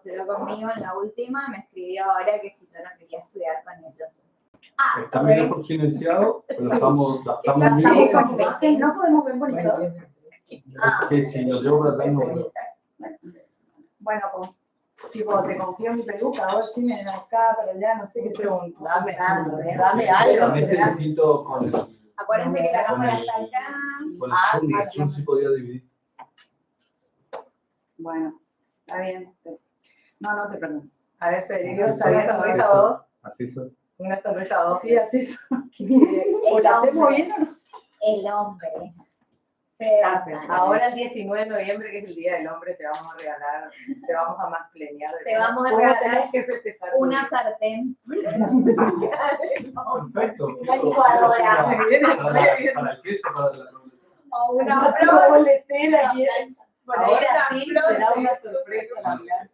postuló conmigo en la última, me escribió ahora que si yo no quería estudiar con ellos. Ah, está medio por silenciado, pero Sí. estamos Sí, vivos. como que no podemos ver bonito. Que si nos llevo para atrás no puedo. Bueno, tipo, te confío en mi peluca, a ver si me acá, para allá, no sé qué pregunto. Dame algo. También es distinto con el acuérdense que la cámara está acá. Zoom, el Zoom sí podía dividir. Bueno, está bien. No te perdono. A ver, Federico, Así ¿está bien sos, sonrisa a vos? Así sos. Una sonrisa a vos. Sí, así es. ¿O la hacemos bien o no? El hombre. Ahora el 19 de noviembre, que es el Día del Hombre, te vamos a regalar, te vamos a más plenear. Te vamos a ¿Cómo regalar tenés que festejar? una sartén. Perfecto. Una licuadora. Para el queso, para la O una Una flor. boletera. Para Ahora ir a sí flor, será una sorpresa la plancha.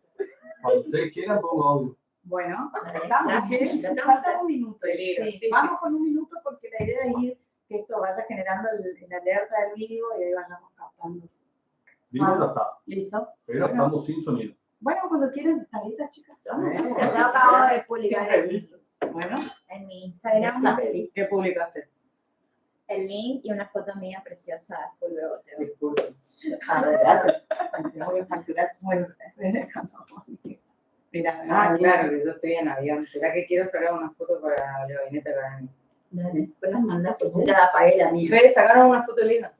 Cuando ustedes quieran, pongo audio. Bueno, falta un minuto. Sí. Vamos con un minuto porque la idea es ir que esto vaya generando el alerta del vivo y ahí vayamos captando. Vivo ya está, ¿Listo? pero estamos sin sonido. Bueno, cuando quieran, están listas, chicas. Yo acabo de publicar Siempre listos. Bueno, en mi Instagram ¿qué publicaste? el link y una foto mía preciosa de full beboteo. Adelante. Tengo que facturar. Bueno, mira, claro, que yo estoy en avión. ¿Será que quiero sacar una foto para el gabinete para mí? Dale, pues las mandas, pues yo ya apagué la mía. Fede, sacaron una foto linda.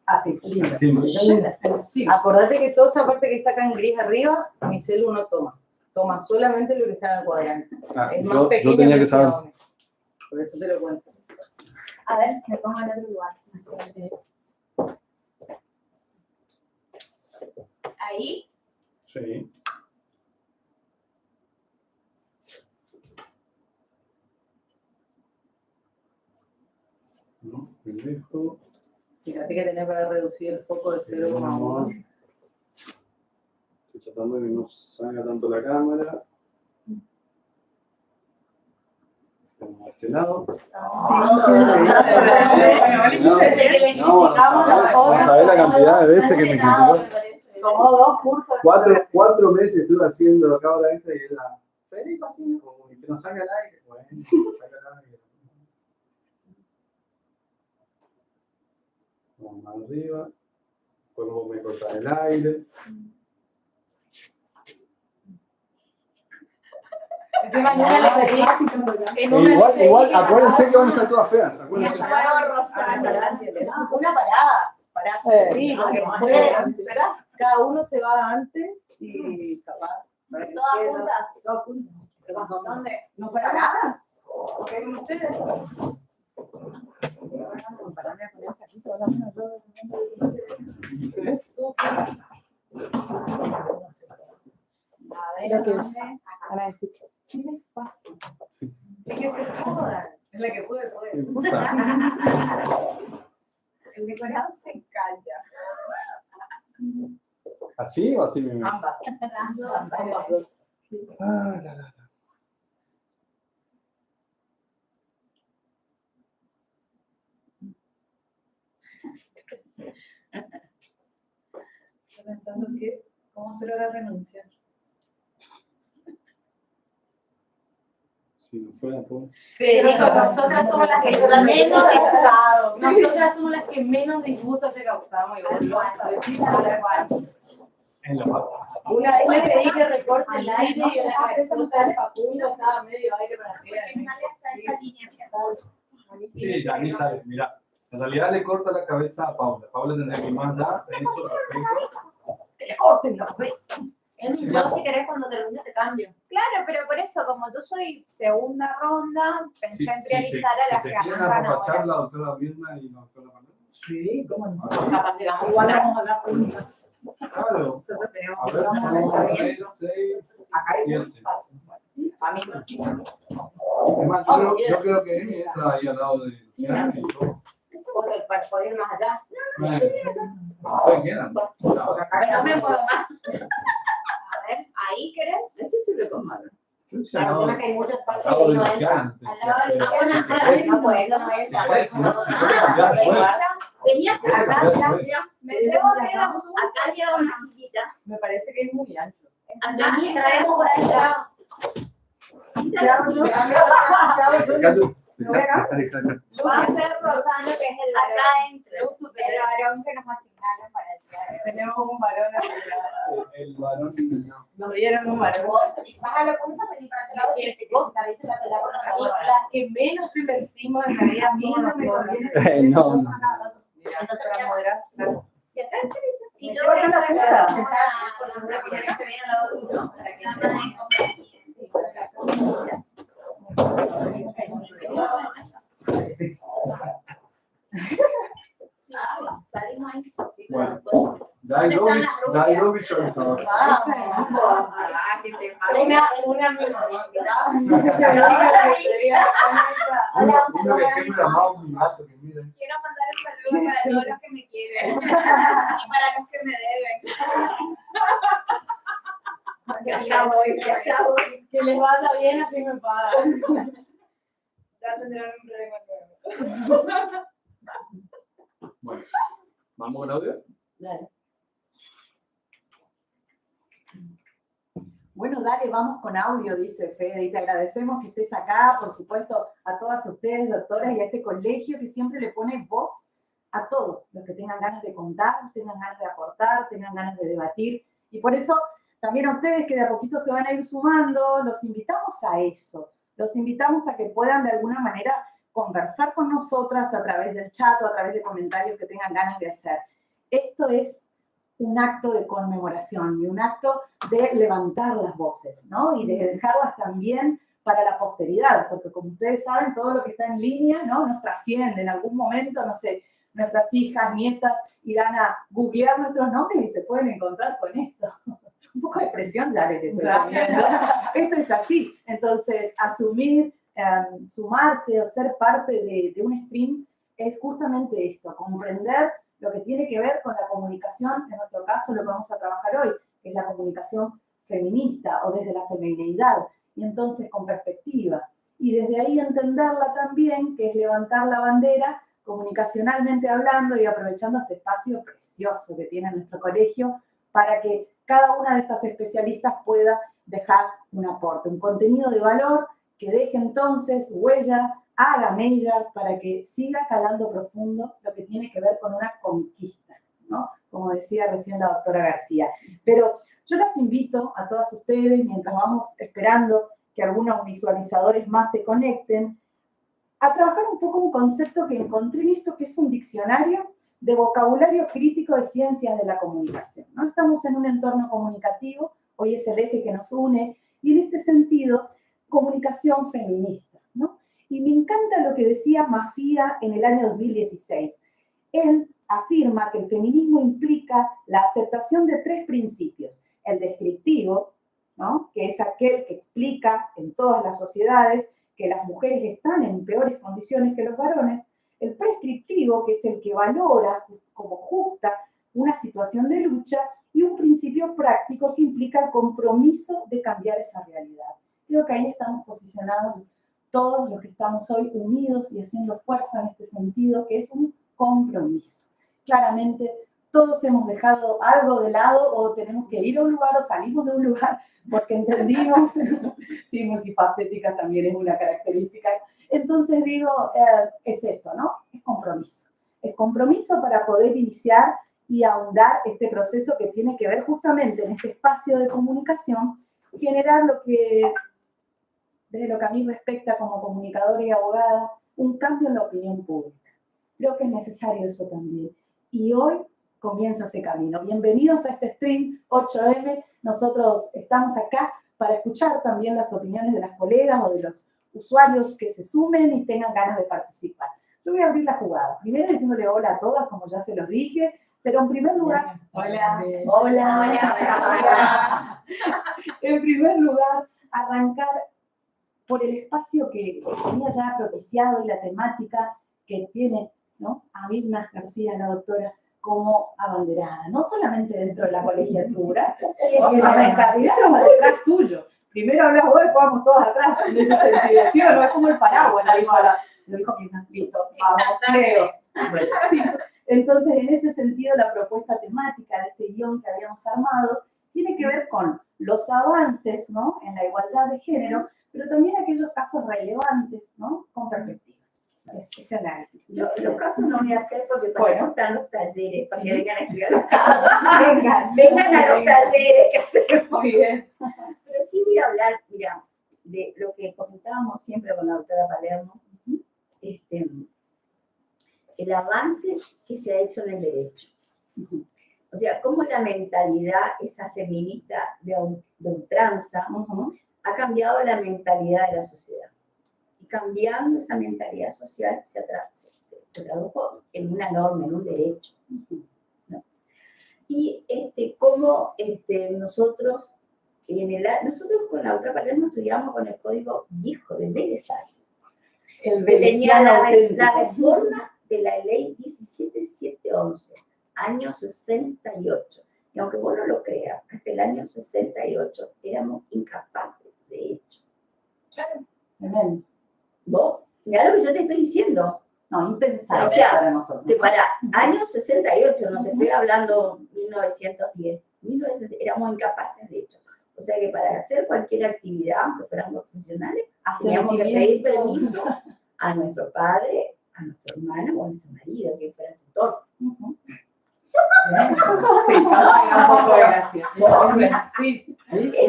Ah, sí, linda. Sí, Linda. Sí. Acordate que toda esta parte que está acá en gris arriba, mi celu no toma. Toma solamente lo que está en el cuadrante. Es más yo pequeño tenía que el saber. Xiaomi. Por eso te lo cuento. A ver, me pongo en otro lugar. Así. Ahí. Sí. No, esto. Fíjate que tenés para reducir el foco de 0,1. Estoy tratando de que no salga tanto la cámara. Vamos a este lado. Vamos a ver la cantidad de veces que me criticó. Tomó 2 cursos. 4 meses estuve haciendo la cámara esta y era Federico así, como que no saca el aire. Bueno, saca el aire. Vamos más arriba. Después vos me cortas el aire. Igual, acuérdense que van a estar todas feas. Acuérdense. Una parada. Sí, porque después cada uno se va antes y capaz. Todas juntas. ¿Dónde? ¿No paradas? ¿Qué ven ustedes? Compararme con esa aquí, todas las manos, A ver, Lo que es. ¿dónde? Van a decir, ¿qué les pasa? Es que se jodan. Es la que puede. El decorado se calla. ¿Así o así mismo? Ambas. Ambas dos. Ah, la. Estoy pensando que, ¿cómo hacer la renuncia? Si no fuera por. Pero nosotras somos las que menos pesados. nosotras somos las que menos disgusto te causamos. Y vos En la parte. una vez le pedí que recorte el aire y la cabeza del Facundo estaba medio aire para arriba. Porque sale hasta esta línea. Sí, ya ni sabe. Mira, en realidad le corta la cabeza a Paula. Paula tendría que ir más allá. Eso, perfecto. Que le corten la cabeza. Emi, yo si querés cuando termine te cambio. Claro, pero por eso, como yo soy segunda ronda, pensé en priorizar a las si que se quieren arrancan apapachar ahora. la doctora Mirna y la doctora Manuel. Sí, cómo no. Capaz llegamos Igual a vamos a hablar juntas. Claro. Nosotros tenemos A ver, somos 3, 6, 7. A mí Es más, yo creo que Emi entra ahí al lado de Luciana y todo. para poder ir más allá. Ustedes quieran. No me puedo más. A ver, ¿ahí querés? Este sirve con mano. Yo decía, Claro, al el tema es que hay muchos espacios lado que de no Luciana. entran. Al lado de Luciana. Ah, no puedo, no entra. Si no quiere cambiar, después. Venía acá, mira, Me debo de azul. acá lleva una sillita. me parece que es muy ancho. Acá entraremos por allá. Va a ser Rosano, que es el Acá varón. entra. El varón que nos asignaron para el teatro. Tenemos un varón asignado. El varón no. Nos dieron un varón. Baja la punta, pero para este lado, y te dice la tela por la Las que menos invertimos en realidad somos nosotros. No, no. Entonces, para moderar. Y acá entra. Y Me yo quedo voy a con la sacar punta. una que viene al lado tuyo, para que no me den compañía. Salimos ahí. Bueno, ya hay dos visualizadores. Ah, que te Una misma. Uno que tenga una mano, un gato que miren. Quiero mandar un saludo para todos los que me quieren y para los que me deben. Ya voy. Que les vaya bien, así me pagan. Ya tendrán un problema nuevo. Bueno, ¿vamos con audio? Bueno, dale, vamos con audio, dice Fede, y te agradecemos que estés acá, por supuesto, a todas ustedes, doctoras, y a este colegio que siempre le pone voz a todos los que tengan ganas de contar, tengan ganas de aportar, tengan ganas de debatir, y por eso también a ustedes que de a poquito se van a ir sumando, los invitamos a eso, los invitamos a que puedan de alguna manera conversar con nosotras a través del chat o a través de comentarios que tengan ganas de hacer. Esto es un acto de conmemoración y un acto de levantar las voces, ¿no? Y de dejarlas también para la posteridad, porque como ustedes saben, todo lo que está en línea, ¿no? Nos trasciende. En algún momento, no sé, nuestras hijas, nietas irán a googlear nuestros nombres y se pueden encontrar con esto. Un poco de presión ya les estoy poniendo. Esto es así. Entonces, asumir, sumarse o ser parte de un stream es justamente esto, comprender lo que tiene que ver con la comunicación, en nuestro caso lo que vamos a trabajar hoy, que es la comunicación feminista o desde la femineidad, y entonces con perspectiva. Y desde ahí entenderla también, que es levantar la bandera comunicacionalmente hablando y aprovechando este espacio precioso que tiene nuestro colegio para que cada una de estas especialistas pueda dejar un aporte, un contenido de valor que deje entonces huella, haga mella para que siga calando profundo lo que tiene que ver con una conquista, ¿no? Como decía recién la doctora García. Pero yo las invito a todas ustedes, mientras vamos esperando que algunos visualizadores más se conecten, a trabajar un poco un concepto que encontré en esto, que es un diccionario de vocabulario crítico de ciencias de la comunicación, ¿no? Estamos en un entorno comunicativo, hoy es el eje que nos une, y en este sentido, comunicación feminista, ¿no? Y me encanta lo que decía Mafia en el año 2016. Él afirma que el feminismo implica la aceptación de tres principios. El descriptivo, ¿no? Que es aquel que explica en todas las sociedades que las mujeres están en peores condiciones que los varones. El prescriptivo, que es el que valora como justa una situación de lucha. Y un principio práctico que implica el compromiso de cambiar esa realidad. Creo que ahí estamos posicionados todos los que estamos hoy unidos y haciendo fuerza en este sentido, que es un compromiso. Claramente, todos hemos dejado algo de lado o tenemos que ir a un lugar o salimos de un lugar porque entendimos, sí, multifacética también es una característica. Entonces digo, es esto, ¿no? Es compromiso. Es compromiso para poder iniciar y ahondar este proceso que tiene que ver justamente en este espacio de comunicación, generar lo que, desde lo que a mí respecta como comunicadora y abogada, un cambio en la opinión pública. Creo que es necesario eso también. Y hoy comienza ese camino. Bienvenidos a este stream 8M. Nosotros estamos acá para escuchar también las opiniones de las colegas o de los usuarios que se sumen y tengan ganas de participar. Yo voy a abrir la jugada. Primero diciéndole hola a todas, como ya se los dije, pero en primer lugar... Hola. Hola. En primer lugar, arrancar por el espacio que tenía ya propiciado y la temática que tiene, ¿no? A Vilma García, la doctora, como abanderada, no solamente dentro de la colegiatura, eso es detrás tuyo. Primero hablas vos, después vamos todos atrás, en ese sentido, ¿sí o no? Es como el paraguas, lo dijo que listo, vamos, Leo. Sí. Entonces, en ese sentido, la propuesta temática de este guión que habíamos armado tiene que ver con los avances, ¿no?, en la igualdad de género, pero también aquellos casos relevantes, ¿no?, con perspectiva. Ese análisis. Yo los casos no voy a hacer porque para Bueno. eso están los talleres, para que Sí. vengan a estudiar los casos. Vengan a los talleres que hacemos. Muy bien. Pero sí voy a hablar, mira, de lo que comentábamos siempre con la doctora Palermo, el avance que se ha hecho en el derecho. O sea, cómo la mentalidad esa feminista de ultranza ha cambiado la mentalidad de la sociedad. Y cambiando esa mentalidad social se tradujo en una norma, en un derecho. ¿No? Y cómo nosotros con la otra Palermo estudiamos con el código viejo de Vélez Sarsfield, El que tenía la auténtico. reforma de la ley 17711, año 68. Y aunque vos no lo creas, hasta el año 68 éramos incapaces de hecho. Claro. Tremendo. Vos, mirá lo que yo te estoy diciendo. No, impensable O sea, para nosotros. Para año 68, no te estoy hablando 1910. 1910 éramos incapaces de hecho. O sea que para hacer cualquier actividad, aunque fuéramos profesionales, teníamos que pedir permiso a nuestro padre, a nuestro hermano o a nuestro marido, que fuera el tutor. Sí, un poco de gracia. Sí,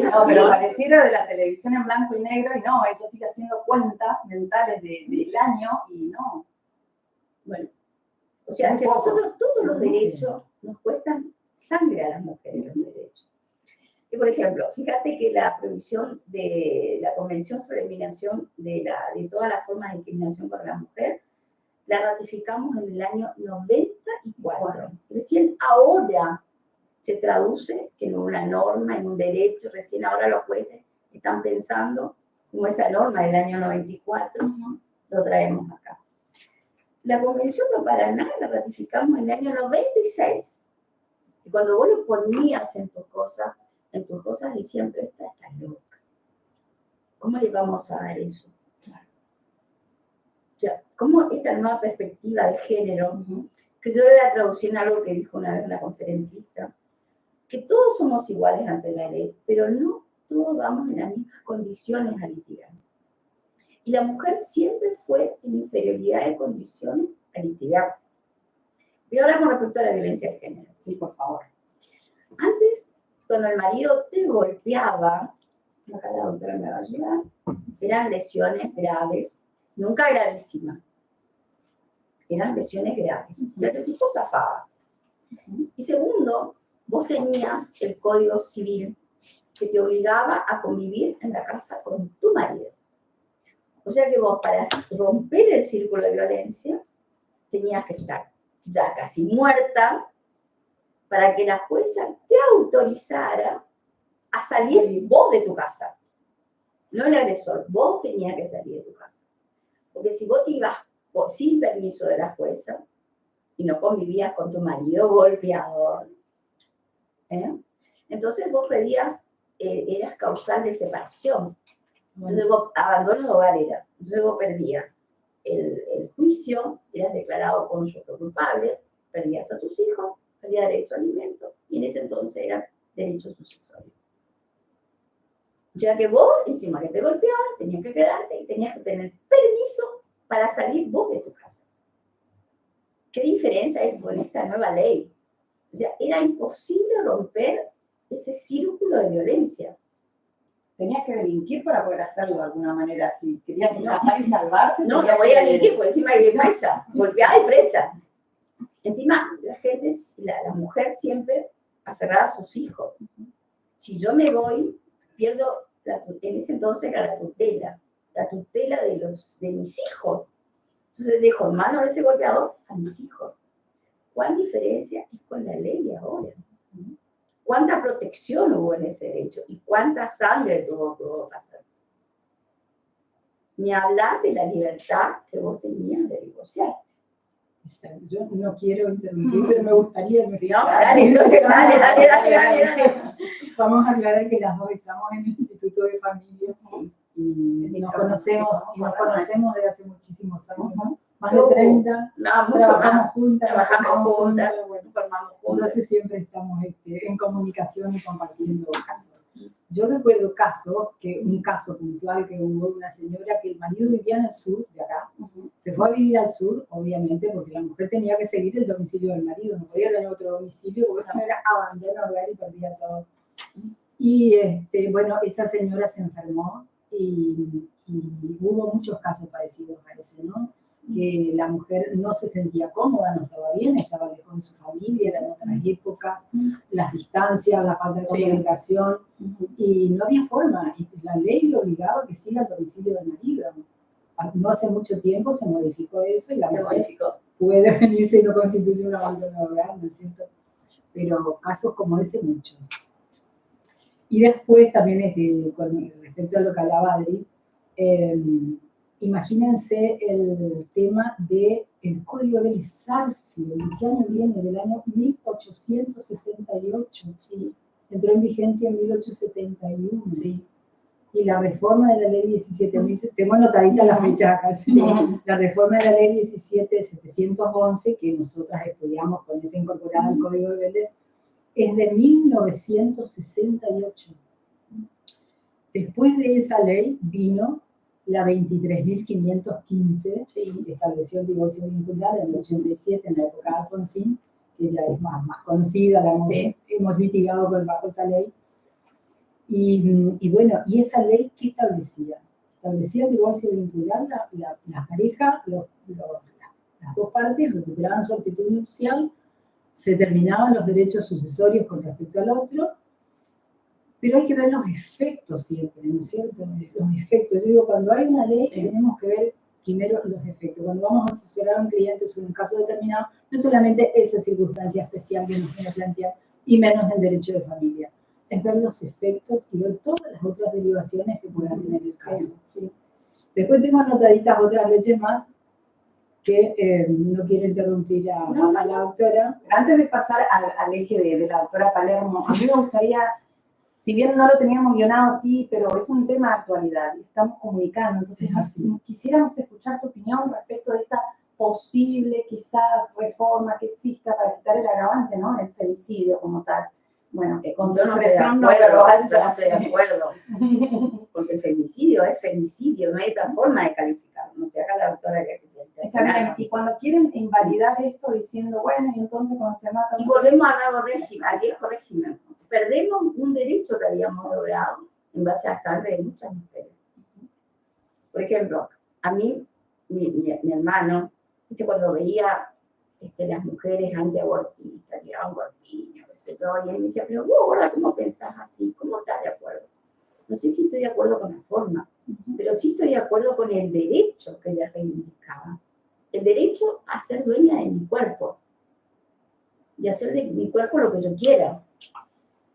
no, pero pareciera de la televisión en blanco y negro y no, ella sigue haciendo cuentas mentales del año y no. Bueno, o sea que nosotros todos los derechos nos cuestan sangre a las mujeres los derechos. Y por ejemplo, fíjate que la prohibición de la Convención sobre Eliminación de todas las formas de discriminación contra la mujer, la ratificamos en el año 94. Recién ahora se traduce en una norma, en un derecho, recién ahora los jueces están pensando como esa norma del año 94, lo traemos acá. La convención no para nada la ratificamos en el año 96. Y cuando vos lo ponías en tus cosas decían, pero esta está loca. ¿Cómo le vamos a dar eso? O sea, ¿cómo esta nueva perspectiva de género, que yo lo voy a traducir en algo que dijo una vez una conferencista, que todos somos iguales ante la ley, pero no todos vamos en las mismas condiciones a litigar. Y la mujer siempre fue en inferioridad de condiciones a litigar. Voy a hablar con respecto a la violencia de género. Sí, por favor. Antes, cuando el marido te golpeaba, acá la doctora me va a ayudar, eran lesiones graves, nunca gravísimas. Eran lesiones graves. O sea, que el tipo zafaba. Y segundo, vos tenías el Código Civil que te obligaba a convivir en la casa con tu marido. O sea que vos, para romper el círculo de violencia, tenías que estar ya casi muerta para que la jueza te autorizara a salir vos de tu casa. No el agresor, vos tenías que salir de tu casa. Porque si vos te ibas sin permiso de la jueza y no convivías con tu marido golpeador, entonces vos pedías, eras causal de separación. Entonces vos, abandono de hogar era. Entonces vos perdías el juicio, eras declarado cónyuge culpable, perdías a tus hijos, perdías derecho a alimento, y en ese entonces era derecho sucesorio. Ya que vos, encima que te golpeaban, tenías que quedarte y tenías que tener permiso para salir vos de tu casa. ¿Qué diferencia hay con esta nueva ley? O sea, era imposible romper ese círculo de violencia. Tenías que delinquir para poder hacerlo de alguna manera. Si querías escapar y salvarte. No voy a delinquir, porque encima hay presa, golpeada y presa. Encima, la mujer siempre aferrada a sus hijos. Si yo me voy, pierdo, en ese entonces era la tutela de mis hijos. Entonces dejo en manos de ese golpeador a mis hijos. ¿Cuán diferencia es con la ley ahora? ¿Cuánta protección hubo en ese derecho? ¿Y cuánta sangre tuvo que pasar? Ni hablar de la libertad que vos tenías de divorciar. Yo no quiero interrumpir, pero me gustaría... Sí, no, dale. Vamos a aclarar que las dos estamos en el Instituto de Familia. Sí. Y nos conocemos desde hace muchísimos años, ¿no? Más No, de 30. mucho Trabajamos más. juntas. Trabajamos juntas, Bueno, formamos juntas. entonces siempre estamos en comunicación y compartiendo casos. Yo recuerdo un caso puntual que hubo una señora que el marido vivía en el sur de acá, se fue a vivir al sur, obviamente, porque la mujer tenía que seguir el domicilio del marido, no podía tener otro domicilio, porque eso era abandono hogar y perdía todo. Y bueno, esa señora se enfermó y hubo muchos casos parecidos a ese, ¿no? Que la mujer no se sentía cómoda, no estaba bien, estaba lejos de su familia, eran otras épocas, las distancias, la falta de comunicación, y no había forma. Y la ley le obligaba a que siga el domicilio del marido. No hace mucho tiempo se modificó eso y la mujer puede venirse y no constituye un abandono de hogar, ¿no es cierto? Pero casos como ese, muchos. Y después también, con respecto a lo que hablaba Adri, imagínense el tema del Código del Sarfio. ¿De qué año viene? Del año 1868. Sí. Entró en vigencia en 1871. Sí. Y la reforma de la ley 17.000, tengo anotadita la fecha acá, ¿sí? La reforma de la ley 17.711, que nosotras estudiamos con esa incorporada al Código de Vélez, es de 1968. Después de esa ley vino la 23.515, que estableció el divorcio vincular en el 87, en la época de Alfonsín, que ya es más conocida, hemos litigado bajo esa ley. Y bueno, ¿y esa ley qué establecía? Establecía el divorcio vincular, la pareja, las dos partes recuperaban su actitud nupcial, se terminaban los derechos sucesorios con respecto al otro, pero hay que ver los efectos siempre, ¿no es cierto? Los efectos. Yo digo, cuando hay una ley, tenemos que ver primero los efectos. Cuando vamos a asesorar a un cliente sobre un caso determinado, no solamente esa circunstancia especial que nos viene a plantear, y menos el derecho de familia. Es ver los efectos y ver todas las otras derivaciones que puedan tener el caso. ¿Sí? Después tengo anotaditas otras leyes más que no quiero interrumpir a la doctora. Antes de pasar al eje de la doctora Palermo, a mí me gustaría, si bien no lo teníamos guionado así, pero es un tema de actualidad, estamos comunicando, entonces quisiéramos escuchar tu opinión respecto de esta posible, quizás, reforma que exista para quitar el agravante, ¿no? El femicidio como tal. Bueno, que con tu expresión no verbal yo no estoy de acuerdo. Porque el femicidio es femicidio, no hay otra forma de calificarlo. No te haga la doctora que se está bien. Y cuando quieren invalidar esto diciendo, bueno, y entonces cuando se mata... Y volvemos al nuevo régimen, al viejo régimen. Perdemos un derecho que habíamos logrado en base a la sangre de muchas mujeres. Por ejemplo, a mí, mi hermano, ¿viste? Cuando veía las mujeres antiabortistas, tiraban corpiños, qué sé yo, y él me decía, pero vos, gorda, ¿cómo pensás así? ¿Cómo estás de acuerdo? No sé si estoy de acuerdo con la forma, pero sí estoy de acuerdo con el derecho que ella reivindicaba. El derecho a ser dueña de mi cuerpo y hacer de mi cuerpo lo que yo quiera.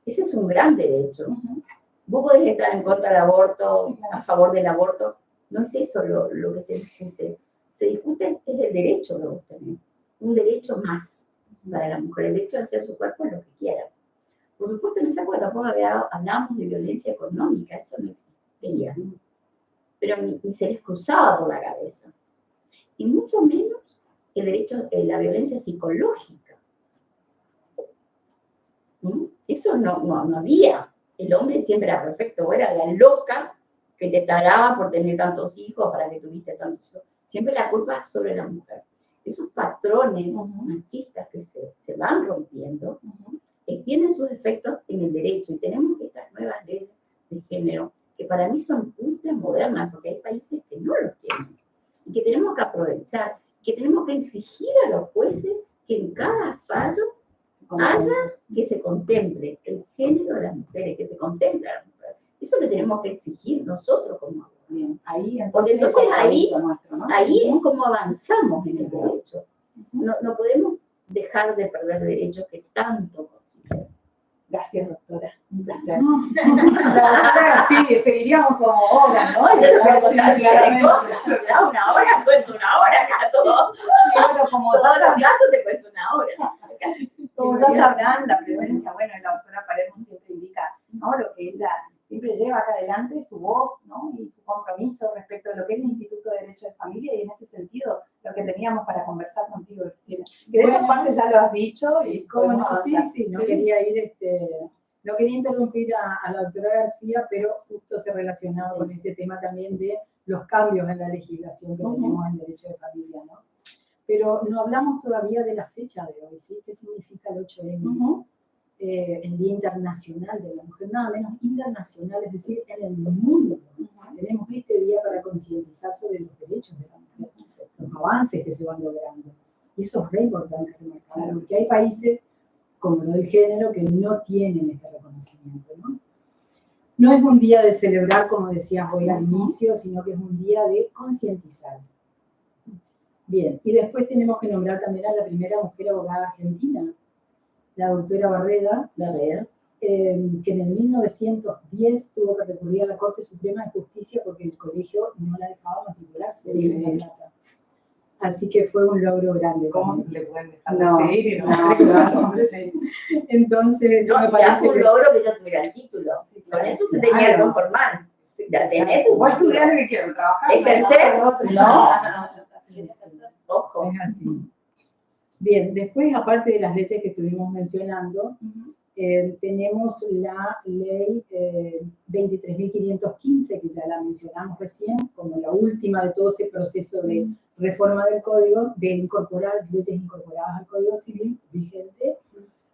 Ese es un gran derecho. Vos podés estar en contra del aborto, a favor del aborto. No es eso lo que se discute. Se discute es el derecho que vos tenés. Un derecho más para la mujer. El derecho de hacer su cuerpo lo que quiera. Por supuesto, en esa época tampoco hablamos de violencia económica. Eso no existía. Pero ni se les cruzaba por la cabeza. Y mucho menos el derecho de la violencia psicológica. Eso no había. El hombre siempre era perfecto, o era la loca que te taraba por tener tantos hijos, para que tuviste tantos hijos. Siempre la culpa es sobre la mujer. Esos patrones machistas que se van rompiendo tienen sus efectos en el derecho. Y tenemos estas nuevas leyes de género, que para mí son ultra modernas, porque hay países que no los tienen. Y que tenemos que aprovechar, que tenemos que exigir a los jueces que en cada fallo haya que se contemple el género de las mujeres, que se contemple a las mujeres. Eso lo tenemos que exigir nosotros como abogados. Bien, ahí entonces ahí es como avanzamos en el derecho. No podemos dejar de perder derechos que tanto consideran. Gracias, doctora. Un placer. Sí, seguiríamos como horas, ¿no? Yo no puedo contar miles de cosas. Una hora, cuento una hora acá todo. Y bueno, como todos los casos te cuento una hora. Como ya sabrán, la presencia, bueno, la doctora Palermo siempre indica, ¿no? Lo que ella siempre lleva acá adelante, su voz, ¿no? Y su compromiso respecto de lo que es el Instituto de Derecho de Familia, y en ese sentido, lo que teníamos para conversar contigo, Cristina. Que de hecho, aparte ya lo has dicho, y cómo no, sí, no quería ir No quería interrumpir a la doctora García, pero justo se relacionaba con este tema también de los cambios en la legislación que tenemos en derecho de familia, ¿no? Pero no hablamos todavía de la fecha de hoy, ¿sí? ¿Qué significa el 8M? El Día Internacional de la Mujer, nada menos internacional, es decir, en el mundo. Tenemos este día para concientizar sobre los derechos de la mujer, los avances que se van logrando. Y eso es re importante remarcar, porque hay países, como lo del género, que no tienen este reconocimiento, ¿no? No es un día de celebrar, como decías hoy al inicio, sino que es un día de concientizar. Bien, y después tenemos que nombrar también a la primera mujer abogada argentina, la doctora Barreda, que en el 1910 tuvo que recurrir a la Corte Suprema de Justicia porque el colegio no la dejaba matricularse en La Plata. Así que fue un logro grande. ¿Cómo le pueden dejar No, de seguir y no no, matricularse? sí. Entonces, No, me ya parece fue un que... logro que ella tuviera el título. Sí, Con claro. eso se tenía que conformar. Ya tenés tu Vos título. estudiar lo que quiero, trabajar. ¿Ejercer? No. Ojo. Es así. Bien, después, aparte de las leyes que estuvimos mencionando, tenemos la ley 23.515, que ya la mencionamos recién, como la última de todo ese proceso de reforma del código, de incorporar leyes incorporadas al Código Civil vigente,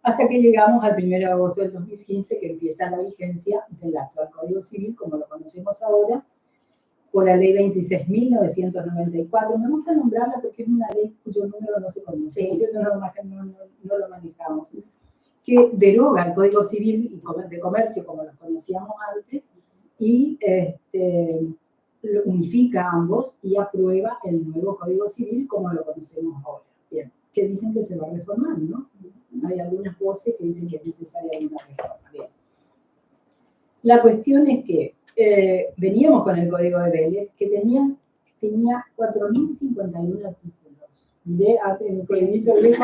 hasta que llegamos al 1 de agosto del 2015, que empieza la vigencia del actual Código Civil, como lo conocemos ahora, por la ley 26.994. Me gusta nombrarla porque es una ley cuyo número no se conoce, no lo manejamos, que deroga el Código Civil y de Comercio como los conocíamos antes y lo unifica ambos y aprueba el nuevo Código Civil como lo conocemos ahora. Bien, que dicen que se va a reformar, ¿no? Hay algunas voces que dicen que es necesaria una reforma. Bien. La cuestión es que veníamos con el Código de Vélez, que tenía 4.051 artículos. Miré antes un pueblito viejo,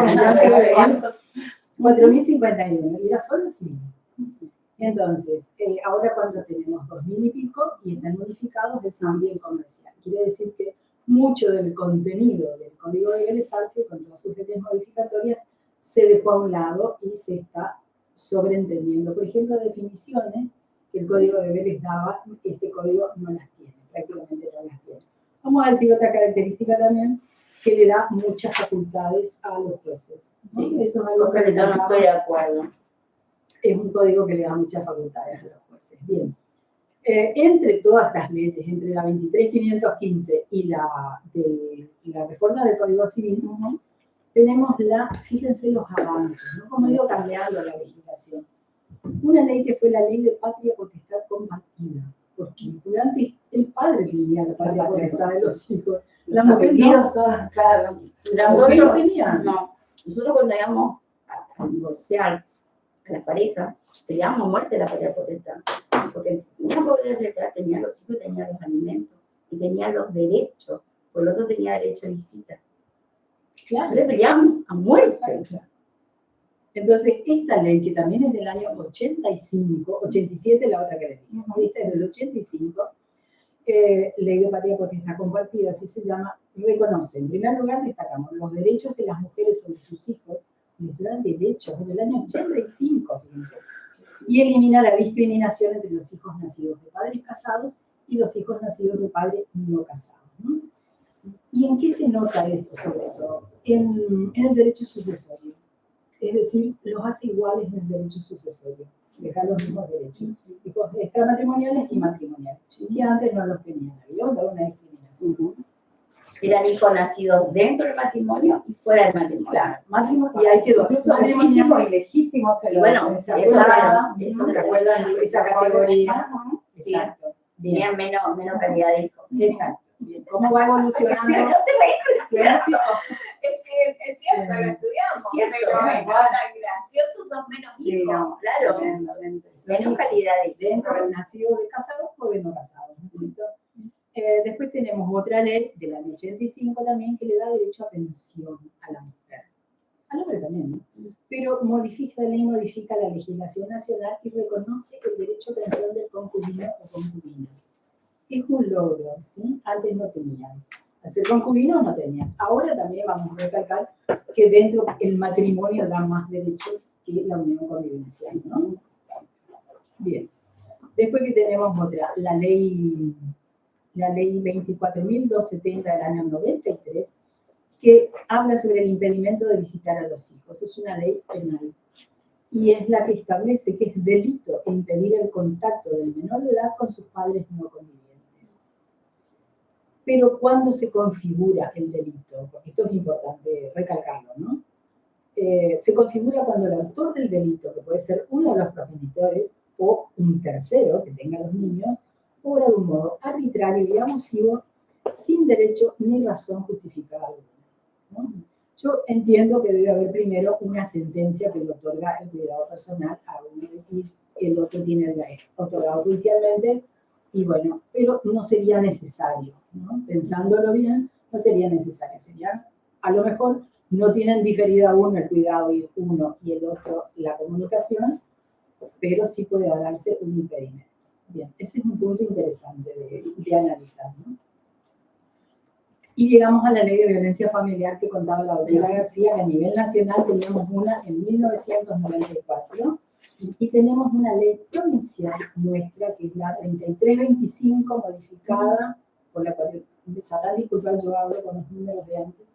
4.051, y era solo civil. Entonces, ahora cuando tenemos 2.000 y pico, y están modificados el civil comercial. Quiere decir que mucho del contenido del Código de Vélez Arfield, con todas sus leyes modificatorias, se dejó a un lado y se está sobreentendiendo. Por ejemplo, definiciones que el Código de Vélez daba, este código no las tiene, prácticamente no las tiene. Vamos a decir otra característica también, que le da muchas facultades a los jueces, ¿no? Sí, eso es algo que yo no estoy de acuerdo. Es un código que le da muchas facultades a los jueces. Bien. Entre todas estas leyes, entre la 23.515 y la reforma del Código Civil, tenemos fíjense los avances, ¿no? Como digo, cambiando la legislación. Una ley que fue la ley de patria potestad compartida. Porque antes el padre tenía la patria potestad de los hijos. La mujer no. Todas, claro. La mujer no tenía. No. Nosotros cuando íbamos a divorciar a la pareja, peleábamos muerte de la patria potestad. Porque una poder detrás tenía los hijos, tenía los alimentos y tenía los derechos. Por lo otro tenía derecho a visita. Claro. Entonces peleábamos a muerte. Claro. Entonces, esta ley, que también es del año 85, 87 la otra que le dije, esta es del 85, ley de patria potestad compartida, así se llama, reconoce, en primer lugar destacamos los derechos de las mujeres sobre sus hijos, les dan derechos, en el año 85, fíjense, y elimina la discriminación entre los hijos nacidos de padres casados y los hijos nacidos de padres no casados, ¿no? ¿Y en qué se nota esto sobre todo? En el derecho sucesorio. Es decir, los hace iguales en el derecho sucesorio, les da los mismos derechos, hijos extramatrimoniales y matrimoniales, que antes no los tenían, había una discriminación. Eran hijos nacidos dentro del matrimonio y fuera del matrimonio. Claro, matrimonio, y hay que dos, Incluso legítimo y legítimo se Y lo bueno, ¿se acuerdan esa categoría? Exacto. Bien. Tenían menos calidad de hijos. Exacto. Bien. ¿Cómo va evolucionando? Sí, no te reís, Es cierto, lo estudiamos, Es cierto, pero ¿no? es tan gracioso, sos menos Sí, hijos. no, Claro, tremendamente. menos calidad de hijos. Dentro del nacido de casados o de no casados, ¿no es cierto? Después tenemos otra ley del año 85 también que le da derecho a pensión a la mujer. Al hombre también, ¿no? Pero la ley modifica la legislación nacional y reconoce el derecho a pensión del concubino o concubina. Es un logro, ¿sí? Antes no tenían. Al ser concubinos no tenían. Ahora también vamos a recalcar que dentro del matrimonio da más derechos que la unión convivencial, ¿no? Bien. Después que tenemos otra, la ley 24.270 del año 93, que habla sobre el impedimento de visitar a los hijos. Es una ley penal. Y es la que establece que es delito impedir el contacto del menor de edad con sus padres no convivientes. Pero ¿cuándo se configura el delito? Porque esto es importante recalcarlo, ¿no? Se configura cuando el autor del delito, que puede ser uno de los progenitores o un tercero que tenga los niños, obra de un modo arbitrario y abusivo, sin derecho ni razón justificada alguna, ¿no? Yo entiendo que debe haber primero una sentencia que le otorga el cuidado personal a uno y el otro tiene el otorgado judicialmente, y bueno, pero no sería necesario, ¿no? Pensándolo bien, no sería necesario. Sería, a lo mejor, no tienen diferido uno el cuidado y uno y el otro la comunicación, pero sí puede darse un impedimento. Bien, ese es un punto interesante de analizar, ¿no? Y llegamos a la ley de violencia familiar que contaba la doctora García, que a nivel nacional teníamos una en 1994 y tenemos una ley provincial nuestra, que es la 3325, modificada por la cual me sabrán disculpar, yo hablo con los números de antes,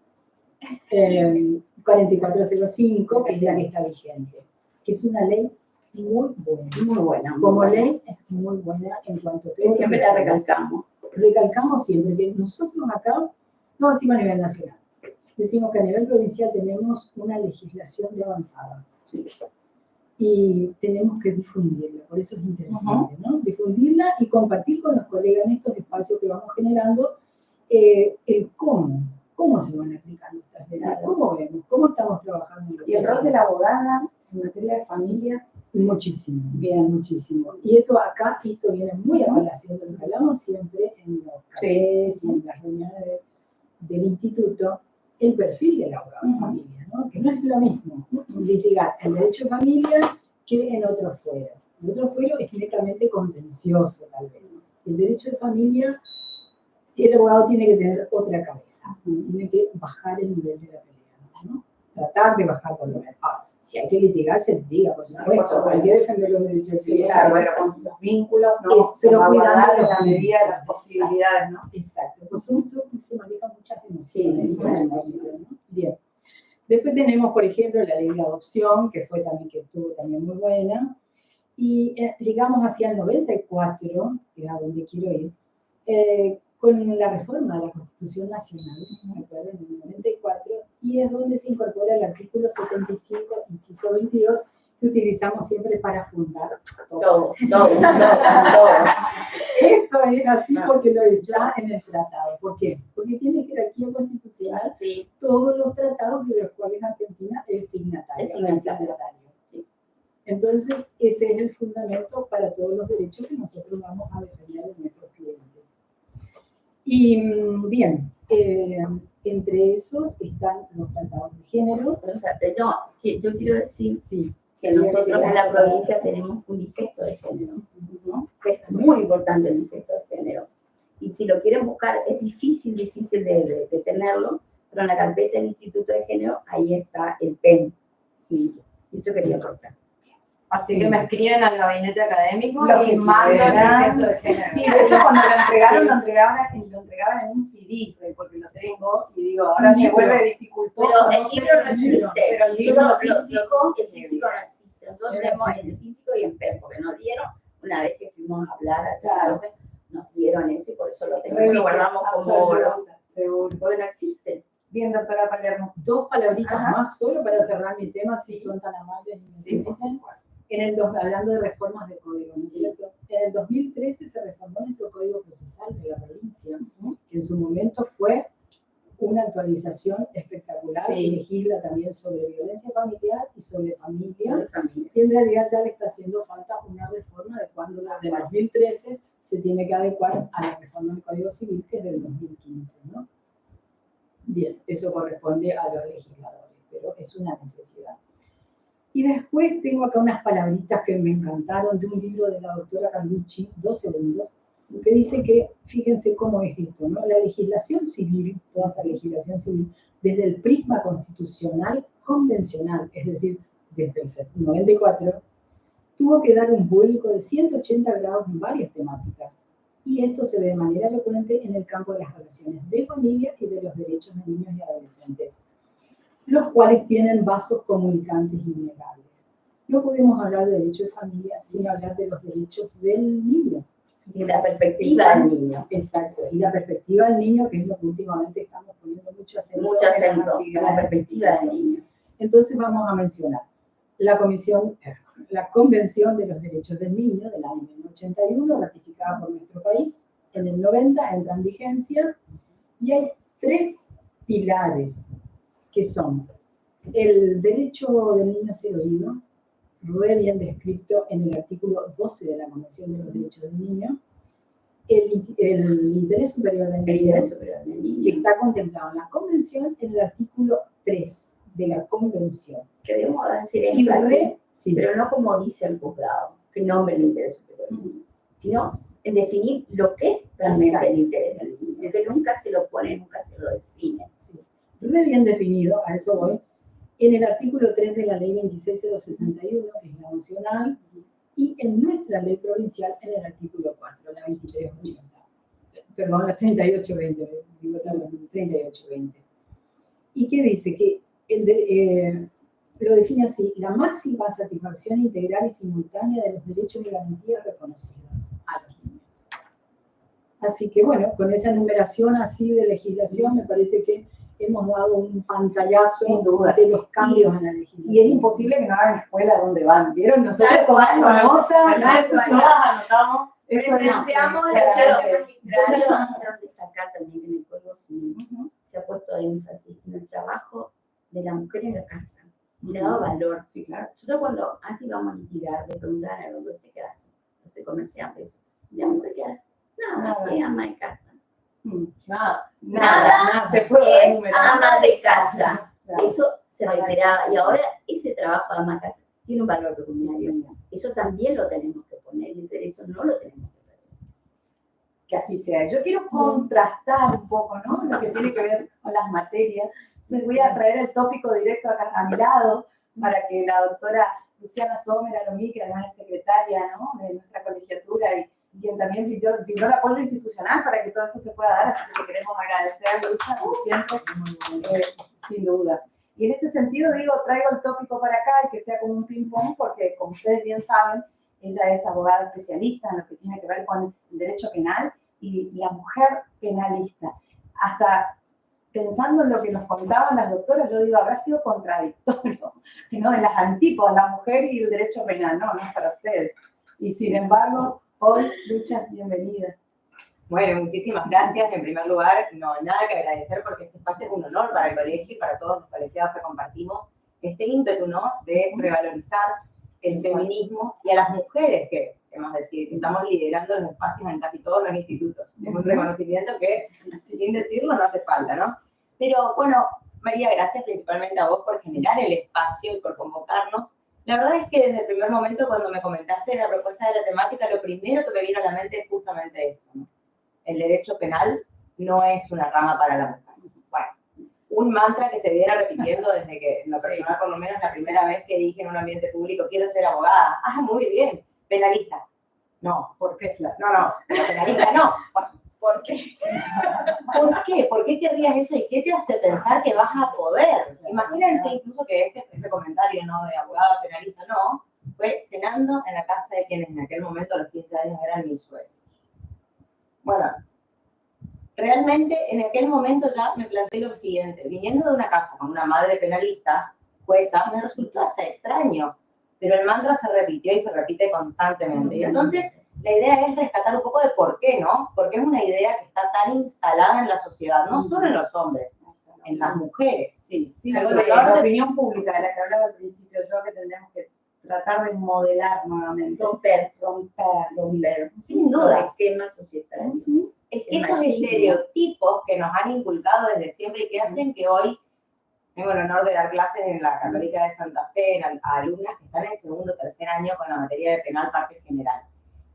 4405, que es la que está vigente, que es una ley muy buena. Muy buena. Como ley es muy buena en cuanto a... Siempre la recalcamos. Recalcamos siempre que nosotros acá, no decimos a nivel nacional, decimos que a nivel provincial tenemos una legislación de avanzada. ¿Sí? Y tenemos que difundirla, por eso es interesante, ¿no? Difundirla y compartir con los colegas en estos espacios que vamos generando el cómo se van aplicando estas leyes, cómo vemos, cómo estamos trabajando. Y el rol de la abogada en materia de familia. Muchísimo, bien, muchísimo. Y esto viene muy a colación de lo que hablamos siempre en los cafés y en las reuniones del instituto, el perfil del abogado de familia, ¿no? Que no es lo mismo litigar el derecho de familia que en otro fuero. El otro fuero es netamente contencioso, tal vez. El derecho de familia, el abogado tiene que tener otra cabeza, tiene que bajar el nivel de la pelea, ¿no? Tratar de bajar por lo menos. Si hay que litigar, se litiga, por supuesto, hay que defender los derechos de familia. Claro, pero con los vínculos, ¿no? Pero cuidando la medida de las posibilidades, ¿no? Exacto, pues son todo que se manejan muchas emociones, ¿no? Bien. Después tenemos, por ejemplo, la ley de adopción, que estuvo también muy buena, y llegamos hacia el 94, que es a donde quiero ir, con la reforma de la Constitución Nacional, ¿se acuerdan? En el 94, y es donde se incorpora el artículo 75, inciso 22, que utilizamos siempre para fundar todo. Esto es así porque lo está en el tratado. ¿Por qué? Porque tiene jerarquía constitucional todos los tratados de los cuales Argentina es signatario. Sí. Entonces, ese es el fundamento para todos los derechos que nosotros vamos a defender en nuestros clientes. Y bien, entre esos están los tratados de género. No, yo quiero decir que nosotros en la provincia tenemos un digesto de género, ¿no? Que es muy importante el digesto de género. Y si lo quieren buscar, es difícil de tenerlo, pero en la carpeta del Instituto de Género, ahí está el PEN. Sí, eso quería aportar. Así que me escriben al gabinete académico y mando el digesto de género. Sí, de hecho cuando lo entregaban en un CD, porque lo tengo, y digo, ahora se vuelve dificultoso. Pero el libro no existe. Pero el libro físico, el físico no existe. Nosotros tenemos el físico y el PEN, porque nos dieron, una vez que fuimos a hablar allá, entonces nos dieron eso y por eso lo tenemos, lo guardamos como oro. Porque no existe. Bien, doctora Palermo, dos palabritas más solo para cerrar mi tema, si son tan amables y me permiten. Hablando de reformas de código, ¿no es cierto? En el 2013 se reformó nuestro código procesal de la provincia, que en su momento fue una actualización espectacular, que legisla también sobre violencia familiar y sobre familia, y en realidad ya le está haciendo falta una reforma de cuando la del 2013 se tiene que adecuar a la reforma del Código Civil, que es del 2015, ¿no? Bien, eso corresponde a los legisladores, pero es una necesidad. Y después tengo acá unas palabritas que me encantaron de un libro de la doctora Carlucci, 2 segundos, que dice que, fíjense cómo es esto, ¿no? La legislación civil, toda esta legislación civil, desde el prisma constitucional convencional, es decir, desde el 94, tuvo que dar un vuelco de 180 grados en varias temáticas. Y esto se ve de manera elocuente en el campo de las relaciones de familia y de los derechos de niños y adolescentes, los cuales tienen vasos comunicantes innegables. No podemos hablar de derecho de familia sin hablar de los derechos del niño. Y la perspectiva del niño. Exacto, y la perspectiva del niño, que es lo que últimamente estamos poniendo mucho acento En la perspectiva del niño. Entonces vamos a mencionar la Convención de los Derechos del Niño del año 1981, ratificada por nuestro país. En el 90 entra en vigencia y hay 3 pilares que son el derecho del niño a ser oído, muy bien descrito en el artículo 12 de la Convención de los Derechos del Niño, el interés superior del niño, que está contemplado en la Convención en el artículo 3 de la Convención. Que debemos decir énfasis, pero no como dice el juzgado, que nombre el interés superior del niño, sino en definir lo que es realmente el interés del niño, que nunca se lo pone, nunca se lo define. Re bien definido, a eso voy, en el artículo 3 de la ley 26061, que es la nacional, y en nuestra ley provincial en el artículo 4, la 2380. Perdón, la 3820, digo, la 3820. ¿Y qué dice? Que lo define así: la máxima satisfacción integral y simultánea de los derechos y garantías reconocidos a los niños. Así que bueno, con esa enumeración así de legislación, me parece que hemos dado un pantallazo Sin duda de los cambios en la legislación. Y es imposible que no hagan escuela donde van, ¿vieron? Nosotros Tal cual, tomando nota, tal cual. anotamos. Presenciamos la Claro. clase magistral. Yo quiero destacar también que en el Código Civil se ha puesto énfasis en el trabajo de la mujer en la casa. Y le ha dado valor. Sí, claro. Nosotros cuando antes íbamos a litigar, le preguntaban al hombre, ¿usted qué hace? No soy comerciante, eso. ¿Y la mujer qué hace? Nada, es ama de casa. Nada. Te puedo Es enumerar. ama de casa. Claro. Eso se reiteraba. Y ahora ese trabajo de ama de casa tiene un valor pecuniario. Eso también lo tenemos que poner y ese derecho no lo tenemos que perder. Que así sea. Yo quiero contrastar un poco, ¿no? Lo que tiene que ver con las materias. Entonces voy a traer el tópico directo acá a mi lado para que la doctora Luciana Sommer Alomí, que además es secretaria, ¿no?, de nuestra colegiatura y quien también pidió el apoyo institucional para que todo esto se pueda dar, así que te queremos agradecer, Lucha, como siempre, sin dudas. Y en este sentido, digo, traigo el tópico para acá y que sea como un ping-pong, porque como ustedes bien saben, ella es abogada especialista en lo que tiene que ver con el derecho penal y la mujer penalista. Hasta pensando en lo que nos contaban las doctoras, yo digo, habrá sido contradictorio, ¿no? En las antípodas, la mujer y el derecho penal, no es para ustedes. Y sin embargo, hoy, Lucha, bienvenida. Bueno, muchísimas gracias. En primer lugar, no, nada que agradecer porque este espacio es un honor para el colegio y para todos los colegiados que compartimos este ímpetu, ¿no?, de revalorizar el feminismo y a las mujeres que, hemos decir, estamos liderando los espacios en casi todos los institutos. Es un reconocimiento que, sin decirlo, no hace falta, ¿no? Pero, bueno, María, gracias principalmente a vos por generar el espacio y por convocarnos. La verdad es que desde el primer momento, cuando me comentaste la propuesta de la temática, lo primero que me vino a la mente es justamente esto, ¿no? El derecho penal no es una rama para la mujer. Bueno, un mantra que se viene repitiendo desde que, en lo personal, por lo menos la primera vez que dije en un ambiente público, quiero ser abogada. Ah, muy bien. Penalista. No. ¿Por qué? No, pero penalista no. ¿Por qué? ¿Por qué? ¿Por qué querrías eso y qué te hace pensar que vas a poder? Imagínense incluso que este comentario, ¿no?, de abogada penalista, no, fue cenando en la casa de quienes en aquel momento a los 15 años eran mis suegros. Bueno, realmente en aquel momento ya me planteé lo siguiente: viniendo de una casa con una madre penalista, jueza, me resultó hasta extraño, pero el mantra se repitió y se repite constantemente. Y entonces la idea es rescatar un poco de por qué, ¿no? Porque es una idea que está tan instalada en la sociedad, no solo en los hombres, en las mujeres. Sí, la opinión pública de la que hablaba al principio, yo que tendremos que tratar de modelar nuevamente. Romper. Sin duda. Los esquemas societarios. Es que El esos machismo. Estereotipos que nos han inculcado desde siempre y que hacen que hoy tengo el honor de dar clases en la Católica de Santa Fe a alumnas que están en segundo o tercer año con la materia de penal parte general.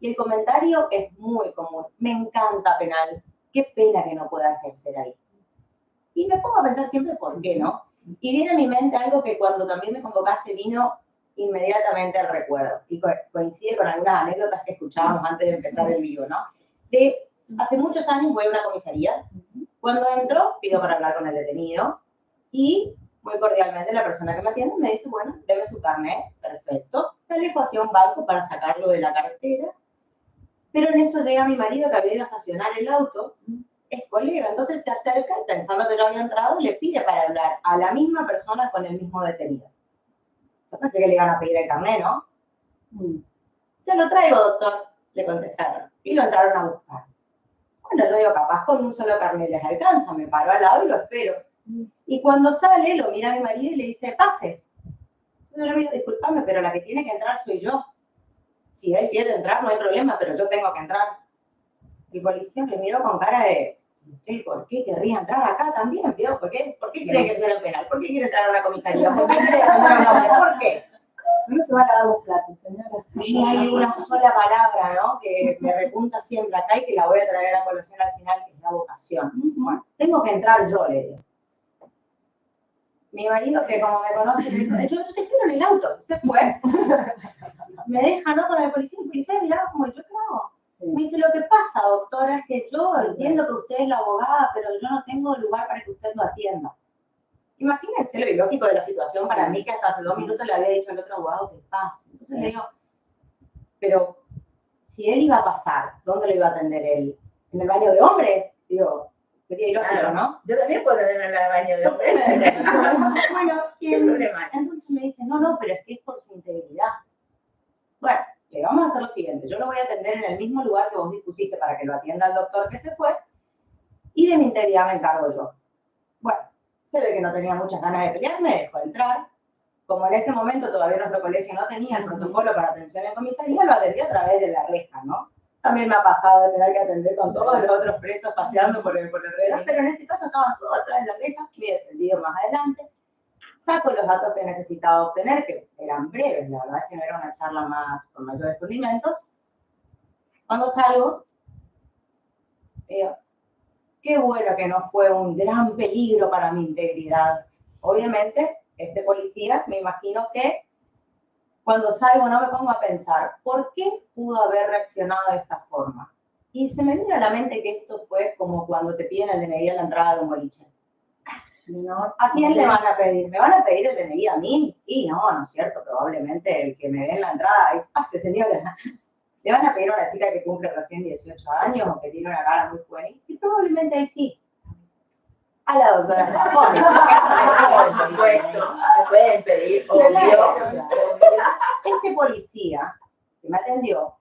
Y el comentario es muy común: me encanta penal, qué pena que no pueda ejercer ahí. Y me pongo a pensar siempre por qué, ¿no? Y viene a mi mente algo que cuando también me convocaste vino inmediatamente al recuerdo. Y coincide con algunas anécdotas que escuchábamos antes de empezar el vivo, ¿no? De hace muchos años voy a una comisaría. Cuando entro, pido para hablar con el detenido y muy cordialmente la persona que me atiende me dice, bueno, deme su carnet, perfecto. Me alejo hacia un banco para sacarlo de la cartera. Pero en eso llega mi marido que había ido a estacionar el auto, es colega, entonces se acerca y pensando que yo había entrado, le pide para hablar a la misma persona con el mismo detenido. Yo pensé que le iban a pedir el carnet, ¿no? Ya lo traigo, doctor, le contestaron. Y lo entraron a buscar. Bueno, yo digo, capaz con un solo carnet les alcanza, me paro al lado y lo espero. Y cuando sale, lo mira a mi marido y le dice, pase. Entonces yo le digo, discúlpame, pero la que tiene que entrar soy yo. Si él quiere entrar, no hay problema, pero yo tengo que entrar. El policía me miró con cara de, ¿por qué querría entrar acá también? ¿Por qué cree que será penal? ¿Por qué quiere entrar a una comisaría? ¿Por qué quiere entrar a una comisaría? ¿Por qué? Uno se va a lavar los platos, señora. Y hay una sola palabra, ¿no? Que me repunta siempre acá y que la voy a traer a colación al final, que es la vocación. Bueno, tengo que entrar yo, le digo. Mi marido, que como me conoce, me dijo, yo te espero en el auto. Se fue. Me deja, ¿no? Con el policía me miraba como, ¿yo qué hago? Me dice, lo que pasa, doctora, es que yo entiendo que usted es la abogada, pero yo no tengo lugar para que usted lo atienda. Imagínense lo ilógico de la situación para mí, que hasta hace 2 minutos le había dicho al otro abogado que pase. Entonces le digo, pero si él iba a pasar, ¿dónde lo iba a atender él? ¿En el baño de hombres? Digo, sería ilógico, ¿no? Yo también puedo tener en el baño de hombres. Bueno, ¿Qué problema? entonces me dice, no, pero es que es por su integridad. Bueno, le vamos a hacer lo siguiente, yo lo voy a atender en el mismo lugar que vos dispusiste para que lo atienda el doctor que se fue, y de mi integridad me encargo yo. Bueno, se ve que no tenía muchas ganas de pelear, me dejó entrar. Como en ese momento todavía nuestro colegio no tenía el protocolo para atención en comisaría, lo atendí a través de la reja, ¿no? También me ha pasado de tener que atender con todos los otros presos paseando por el reloj, pero en este caso estaban todos atrás de la reja, me he defendido más adelante. Saco los datos que necesitaba obtener, que eran breves, la verdad es que no era una charla más con mayores condimentos. Cuando salgo, digo, qué bueno que no fue un gran peligro para mi integridad. Obviamente, este policía, me imagino que cuando salgo no me pongo a pensar, ¿por qué pudo haber reaccionado de esta forma? Y se me viene a la mente que esto fue como cuando te piden el DNI a la entrada de un boliche. No, ¿a quién le van a pedir? ¿Me van a pedir el DNI a mí? Y no es cierto, probablemente el que me dé en la entrada es, pase señora. Le van a pedir a una chica que cumple recién 18 años o que tiene una cara muy juvenil, y probablemente ahí sí. A la doctora Sapone. Por supuesto, se pueden pedir, obvio. Este policía que me atendió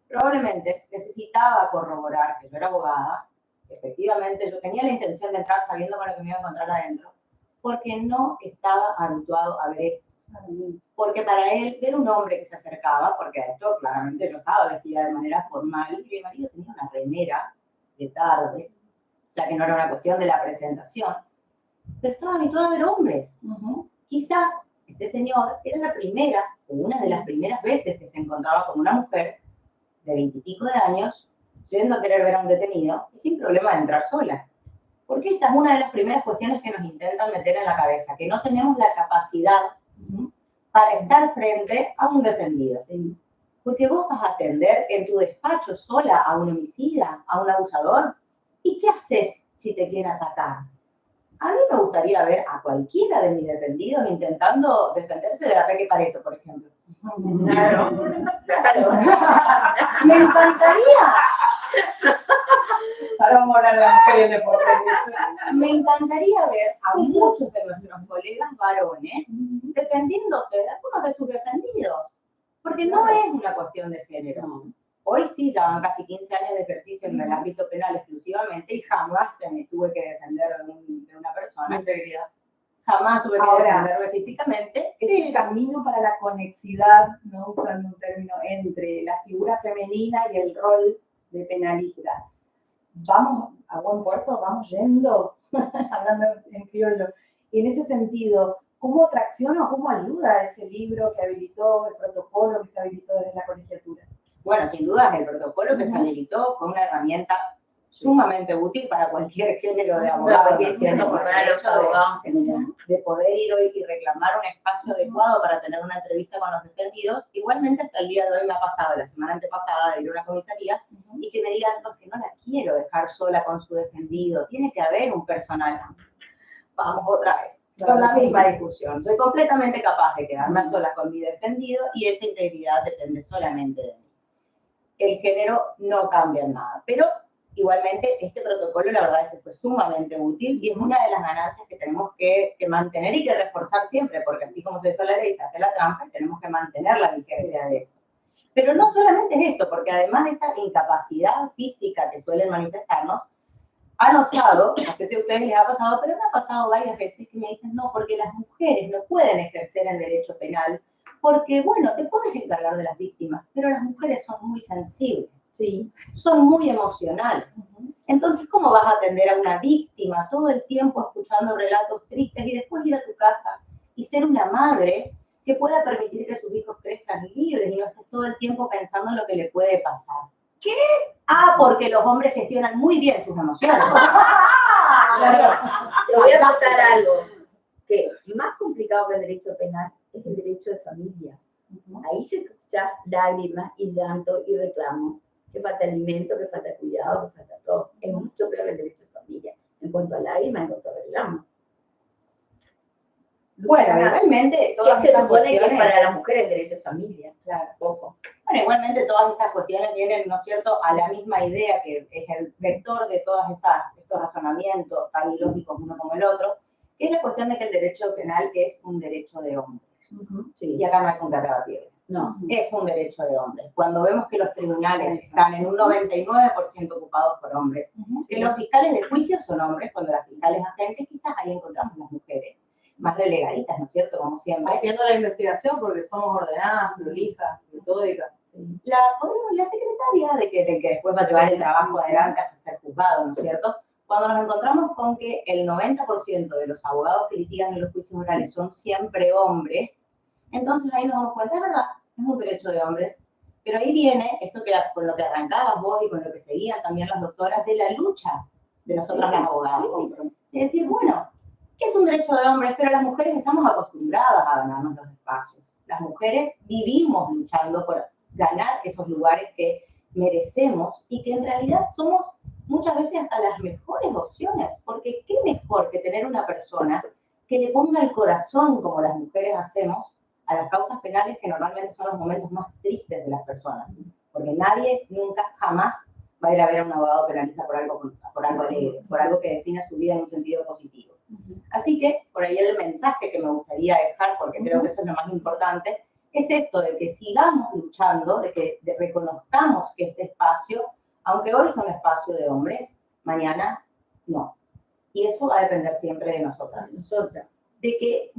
probablemente necesitaba corroborar que yo era abogada. Efectivamente, yo tenía la intención de entrar sabiendo con lo que me iba a encontrar adentro, porque no estaba habituado a ver esto. Porque para él, ver un hombre que se acercaba, porque a esto claramente yo estaba vestida de manera formal, y mi marido tenía una remera de tarde, o sea que no era una cuestión de la presentación, pero estaba habituado a ver hombres. Quizás este señor era la primera, o una de las primeras veces que se encontraba con una mujer de 20 y pico de años, yendo a querer ver a un detenido y sin problema de entrar sola. Porque esta es una de las primeras cuestiones que nos intentan meter en la cabeza, que no tenemos la capacidad para estar frente a un defendido. ¿Sí? Porque vos vas a atender en tu despacho sola a un homicida, a un abusador. ¿Y qué haces si te quieren atacar? A mí me gustaría ver a cualquiera de mis defendidos intentando defenderse de la Peque Pareto, por ejemplo. Claro. Me encantaría. Ahora vamos a hablar de la mujer y el deporte. Me encantaría ver a muchos de nuestros colegas varones defendiéndose de algunos de sus defendidos. Porque no es una cuestión de género. Hoy sí, ya van casi 15 años de ejercicio en el ámbito penal exclusivamente y jamás me tuve que defender de una persona. Integridad. Jamás tuve que defenderme físicamente. Es el camino para la conexidad, ¿no? Usando un término, entre la figura femenina y el rol de penalista. Vamos a buen puerto, vamos yendo, hablando en criollo. Y en ese sentido, ¿cómo tracciona o cómo ayuda ese libro que habilitó, el protocolo que se habilitó desde la colegiatura? Bueno, sin duda el protocolo que se habilitó fue una herramienta sumamente útil para cualquier género de Para abogado. cualquier género, Porque para el los hecho de- abogados en general. de poder ir hoy y reclamar un espacio adecuado para tener una entrevista con los defendidos, igualmente hasta el día de hoy me ha pasado, la semana antepasada, de ir a una comisaría y que me digan, no, que no la quiero dejar sola con su defendido, tiene que haber un personal. Vamos otra vez, con la misma discusión. Soy completamente capaz de quedarme a solas con mi defendido y esa integridad depende solamente de mí. El género no cambia en nada, pero igualmente este protocolo la verdad es que fue sumamente útil y es una de las ganancias que tenemos que mantener y que reforzar siempre, porque así como se hizo la ley, se hace la trampa, tenemos que mantener la vigencia de eso. Pero no solamente es esto, porque además de esta incapacidad física que suelen manifestarnos, han osado, no sé si a ustedes les ha pasado, pero me ha pasado varias veces que me dicen, no, porque las mujeres no pueden ejercer el derecho penal, porque, bueno, te puedes encargar de las víctimas, pero las mujeres son muy sensibles, Sí. son muy emocionales. Entonces, ¿cómo vas a atender a una víctima todo el tiempo escuchando relatos tristes y después ir a tu casa y ser una madre que pueda permitir que sus hijos crezcan libres y no estés todo el tiempo pensando en lo que le puede pasar? ¿Qué? Ah, porque los hombres gestionan muy bien sus emociones. Te voy a contar algo que más complicado que el derecho penal es el derecho de familia. Ahí se escuchan lágrimas y llanto y reclamo. Que falta alimento, que falta cuidado, que falta todo. Es mucho peor que el derecho de familia. En cuanto a lágrimas, en cuanto a reclamo. Bueno, realmente Que todas se estas supone que es cuestiones- para las mujeres el derecho de familia. Claro. Ojo. Bueno, igualmente todas estas cuestiones vienen, ¿no es cierto?, a la misma idea que es el vector de todos estos razonamientos tan ilógicos uno como el otro, que es la cuestión de que el derecho penal es un derecho de hombres. Sí. Y acá no hay con qué rebatirlo. No. Es un derecho de hombres. Cuando vemos que los tribunales están en un 99% ocupados por hombres, que los fiscales de juicio son hombres, cuando las fiscales agentes quizás ahí encontramos las mujeres más relegaditas, ¿no es cierto?, como siempre. Haciendo la investigación porque somos ordenadas, prolijas, metódicas. La secretaria del que después va a llevar el trabajo adelante hasta ser juzgado, ¿no es cierto? Cuando nos encontramos con que el 90% de los abogados que litigan en los juicios orales son siempre hombres, entonces ahí nos damos cuenta, es verdad, es un derecho de hombres, pero ahí viene esto que con lo que arrancabas vos y con lo que seguían también las doctoras de la lucha de nosotras las abogadas. Es decir, bueno, que es un derecho de hombres, pero las mujeres estamos acostumbradas a ganarnos los espacios. Las mujeres vivimos luchando por ganar esos lugares que merecemos y que en realidad somos muchas veces hasta las mejores opciones, porque qué mejor que tener una persona que le ponga el corazón, como las mujeres hacemos, a las causas penales que normalmente son los momentos más tristes de las personas, porque nadie nunca, jamás va a ir a ver a un abogado penalista por algo alegre, por algo que defina su vida en un sentido positivo. Así que, por ahí el mensaje que me gustaría dejar, porque creo que eso es lo más importante, es esto de que sigamos luchando, de que reconozcamos que este espacio, aunque hoy es un espacio de hombres, mañana no. Y eso va a depender siempre de nosotras. De que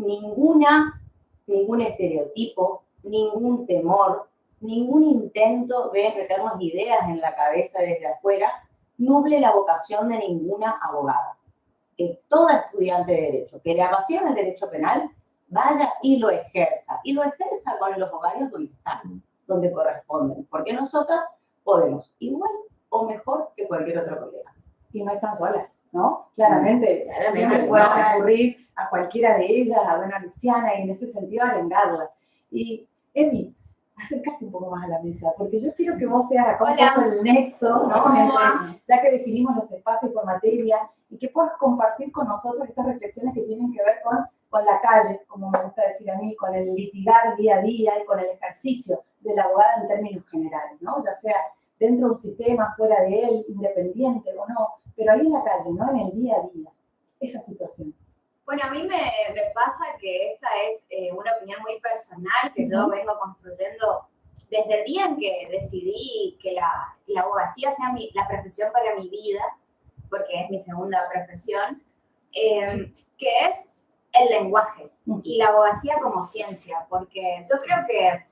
ningún estereotipo, ningún temor, ningún intento de meternos ideas en la cabeza desde afuera, nuble la vocación de ninguna abogada. Que toda estudiante de derecho, que le apasiona el derecho penal, vaya y lo ejerza con los ovarios donde están, donde corresponden, porque nosotras podemos igual o mejor que cualquier otro colega. Y no están solas, ¿no? Claramente siempre no. pueden recurrir a cualquiera de ellas, a ver a Luciana, y en ese sentido arengarla. Y, Emi, acércate un poco más a la mesa, porque yo quiero que vos seas acá un poco el nexo, ¿no? Entre, ya que definimos los espacios por materia, y que puedas compartir con nosotros estas reflexiones que tienen que ver con la calle, como me gusta decir a mí, con el litigar día a día y con el ejercicio de la abogada en términos generales, ¿no? Ya sea dentro de un sistema, fuera de él, independiente o no, pero ahí en la calle, ¿no? En el día a día, esa situación. Bueno, a mí me pasa que esta es una opinión muy personal que yo vengo construyendo desde el día en que decidí que la abogacía sea la profesión para mi vida, porque es mi segunda profesión, que es el lenguaje y la abogacía como ciencia, porque yo creo que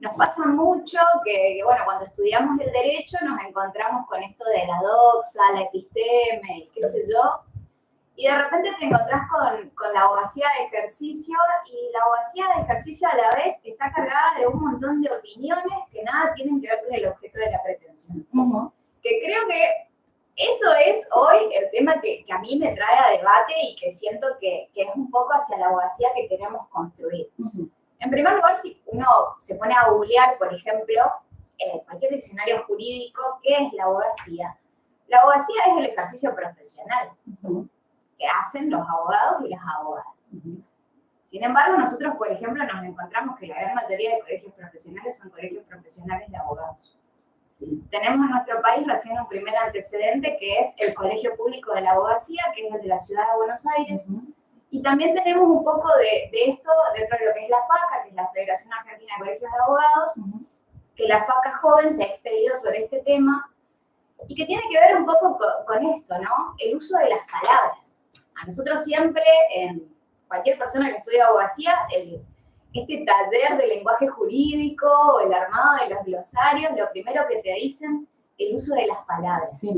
nos pasa mucho que, bueno, cuando estudiamos el derecho nos encontramos con esto de la doxa, la episteme y qué sé yo, y de repente te encontrás con la abogacía de ejercicio, y la abogacía de ejercicio a la vez está cargada de un montón de opiniones que nada tienen que ver con el objeto de la pretensión. Que creo que eso es hoy el tema que a mí me trae a debate y que siento que es un poco hacia la abogacía que queremos construir. En primer lugar, si uno se pone a googlear, por ejemplo, en cualquier diccionario jurídico, ¿qué es la abogacía? La abogacía es el ejercicio profesional que hacen los abogados y las abogadas. Sin embargo, nosotros, por ejemplo, nos encontramos que la gran mayoría de colegios profesionales son colegios profesionales de abogados. Tenemos en nuestro país recién un primer antecedente que es el Colegio Público de la Abogacía, que es el de la Ciudad de Buenos Aires. Y también tenemos un poco de esto dentro de lo que es la FACA, que es la Federación Argentina de Colegios de Abogados, que la FACA joven se ha expedido sobre este tema y que tiene que ver un poco con esto, ¿no? El uso de las palabras. A nosotros siempre, en cualquier persona que estudia abogacía, este taller de lenguaje jurídico o el armado de los glosarios, lo primero que te dicen, el uso de las palabras. Sí.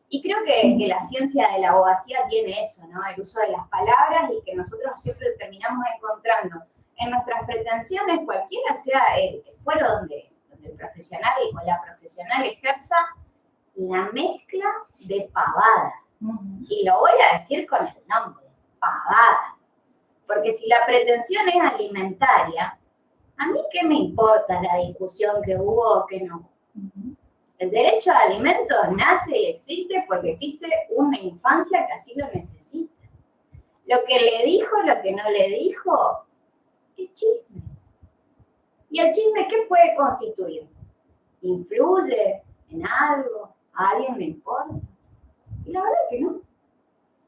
Y creo que la ciencia de la abogacía tiene eso, ¿no? El uso de las palabras y que nosotros siempre terminamos encontrando en nuestras pretensiones, cualquiera sea el foro donde el profesional o la profesional ejerza, la mezcla de pavadas. Y lo voy a decir con el nombre, pavada. Porque si la pretensión es alimentaria, ¿a mí qué me importa la discusión que hubo o que no? El derecho a alimentos nace y existe porque existe una infancia que así lo necesita. Lo que le dijo, lo que no le dijo, es chisme. ¿Y el chisme qué puede constituir? ¿Influye en algo? ¿A alguien le importa? Y la verdad es que no.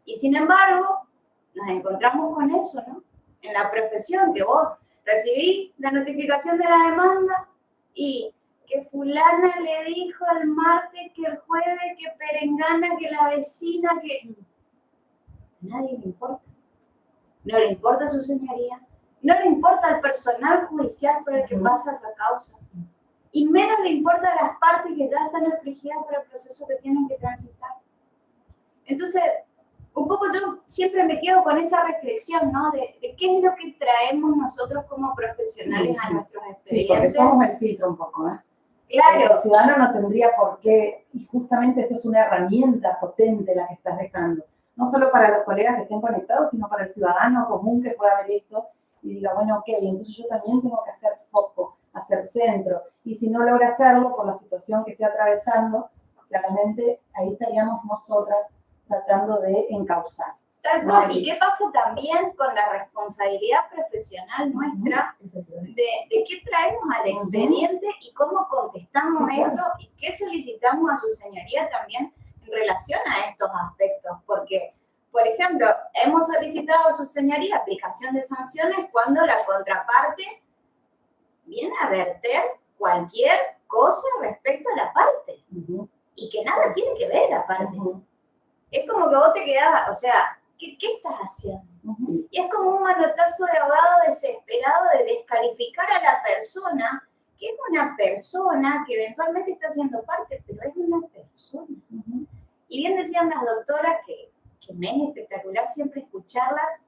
Y sin embargo, nos encontramos con eso, ¿no? En la profesión, que vos recibís la notificación de la demanda y que fulana le dijo el martes, que el jueves, que perengana, que la vecina, que... A nadie le importa. No le importa a su señoría, no le importa al personal judicial por el que pasa esa causa, y menos le importa a las partes que ya están afligidas por el proceso que tienen que transitar. Entonces, un poco yo siempre me quedo con esa reflexión, ¿no? De qué es lo que traemos nosotros como profesionales a nuestros expedientes. Sí, porque somos el filtro un poco, ¿eh? Claro. El ciudadano no tendría por qué, y justamente esto es una herramienta potente la que estás dejando, no solo para los colegas que estén conectados, sino para el ciudadano común que pueda ver esto y diga, bueno, ok, entonces yo también tengo que hacer foco, hacer centro, y si no logra hacerlo por la situación que esté atravesando, claramente ahí estaríamos nosotras tratando de encauzar. Tal cual. ¿Y qué pasa también con la responsabilidad profesional nuestra de qué traemos al expediente y cómo contestamos esto y qué solicitamos a su señoría también en relación a estos aspectos? Porque, por ejemplo, hemos solicitado a su señoría aplicación de sanciones cuando la contraparte viene a verter cualquier cosa respecto a la parte y que nada tiene que ver la parte. Es como que vos te quedás, o sea, ¿qué estás haciendo? Y es como un manotazo de abogado desesperado de descalificar a la persona, que es una persona que eventualmente está siendo parte, pero es una persona. Y bien decían las doctoras que me es espectacular siempre escucharlas,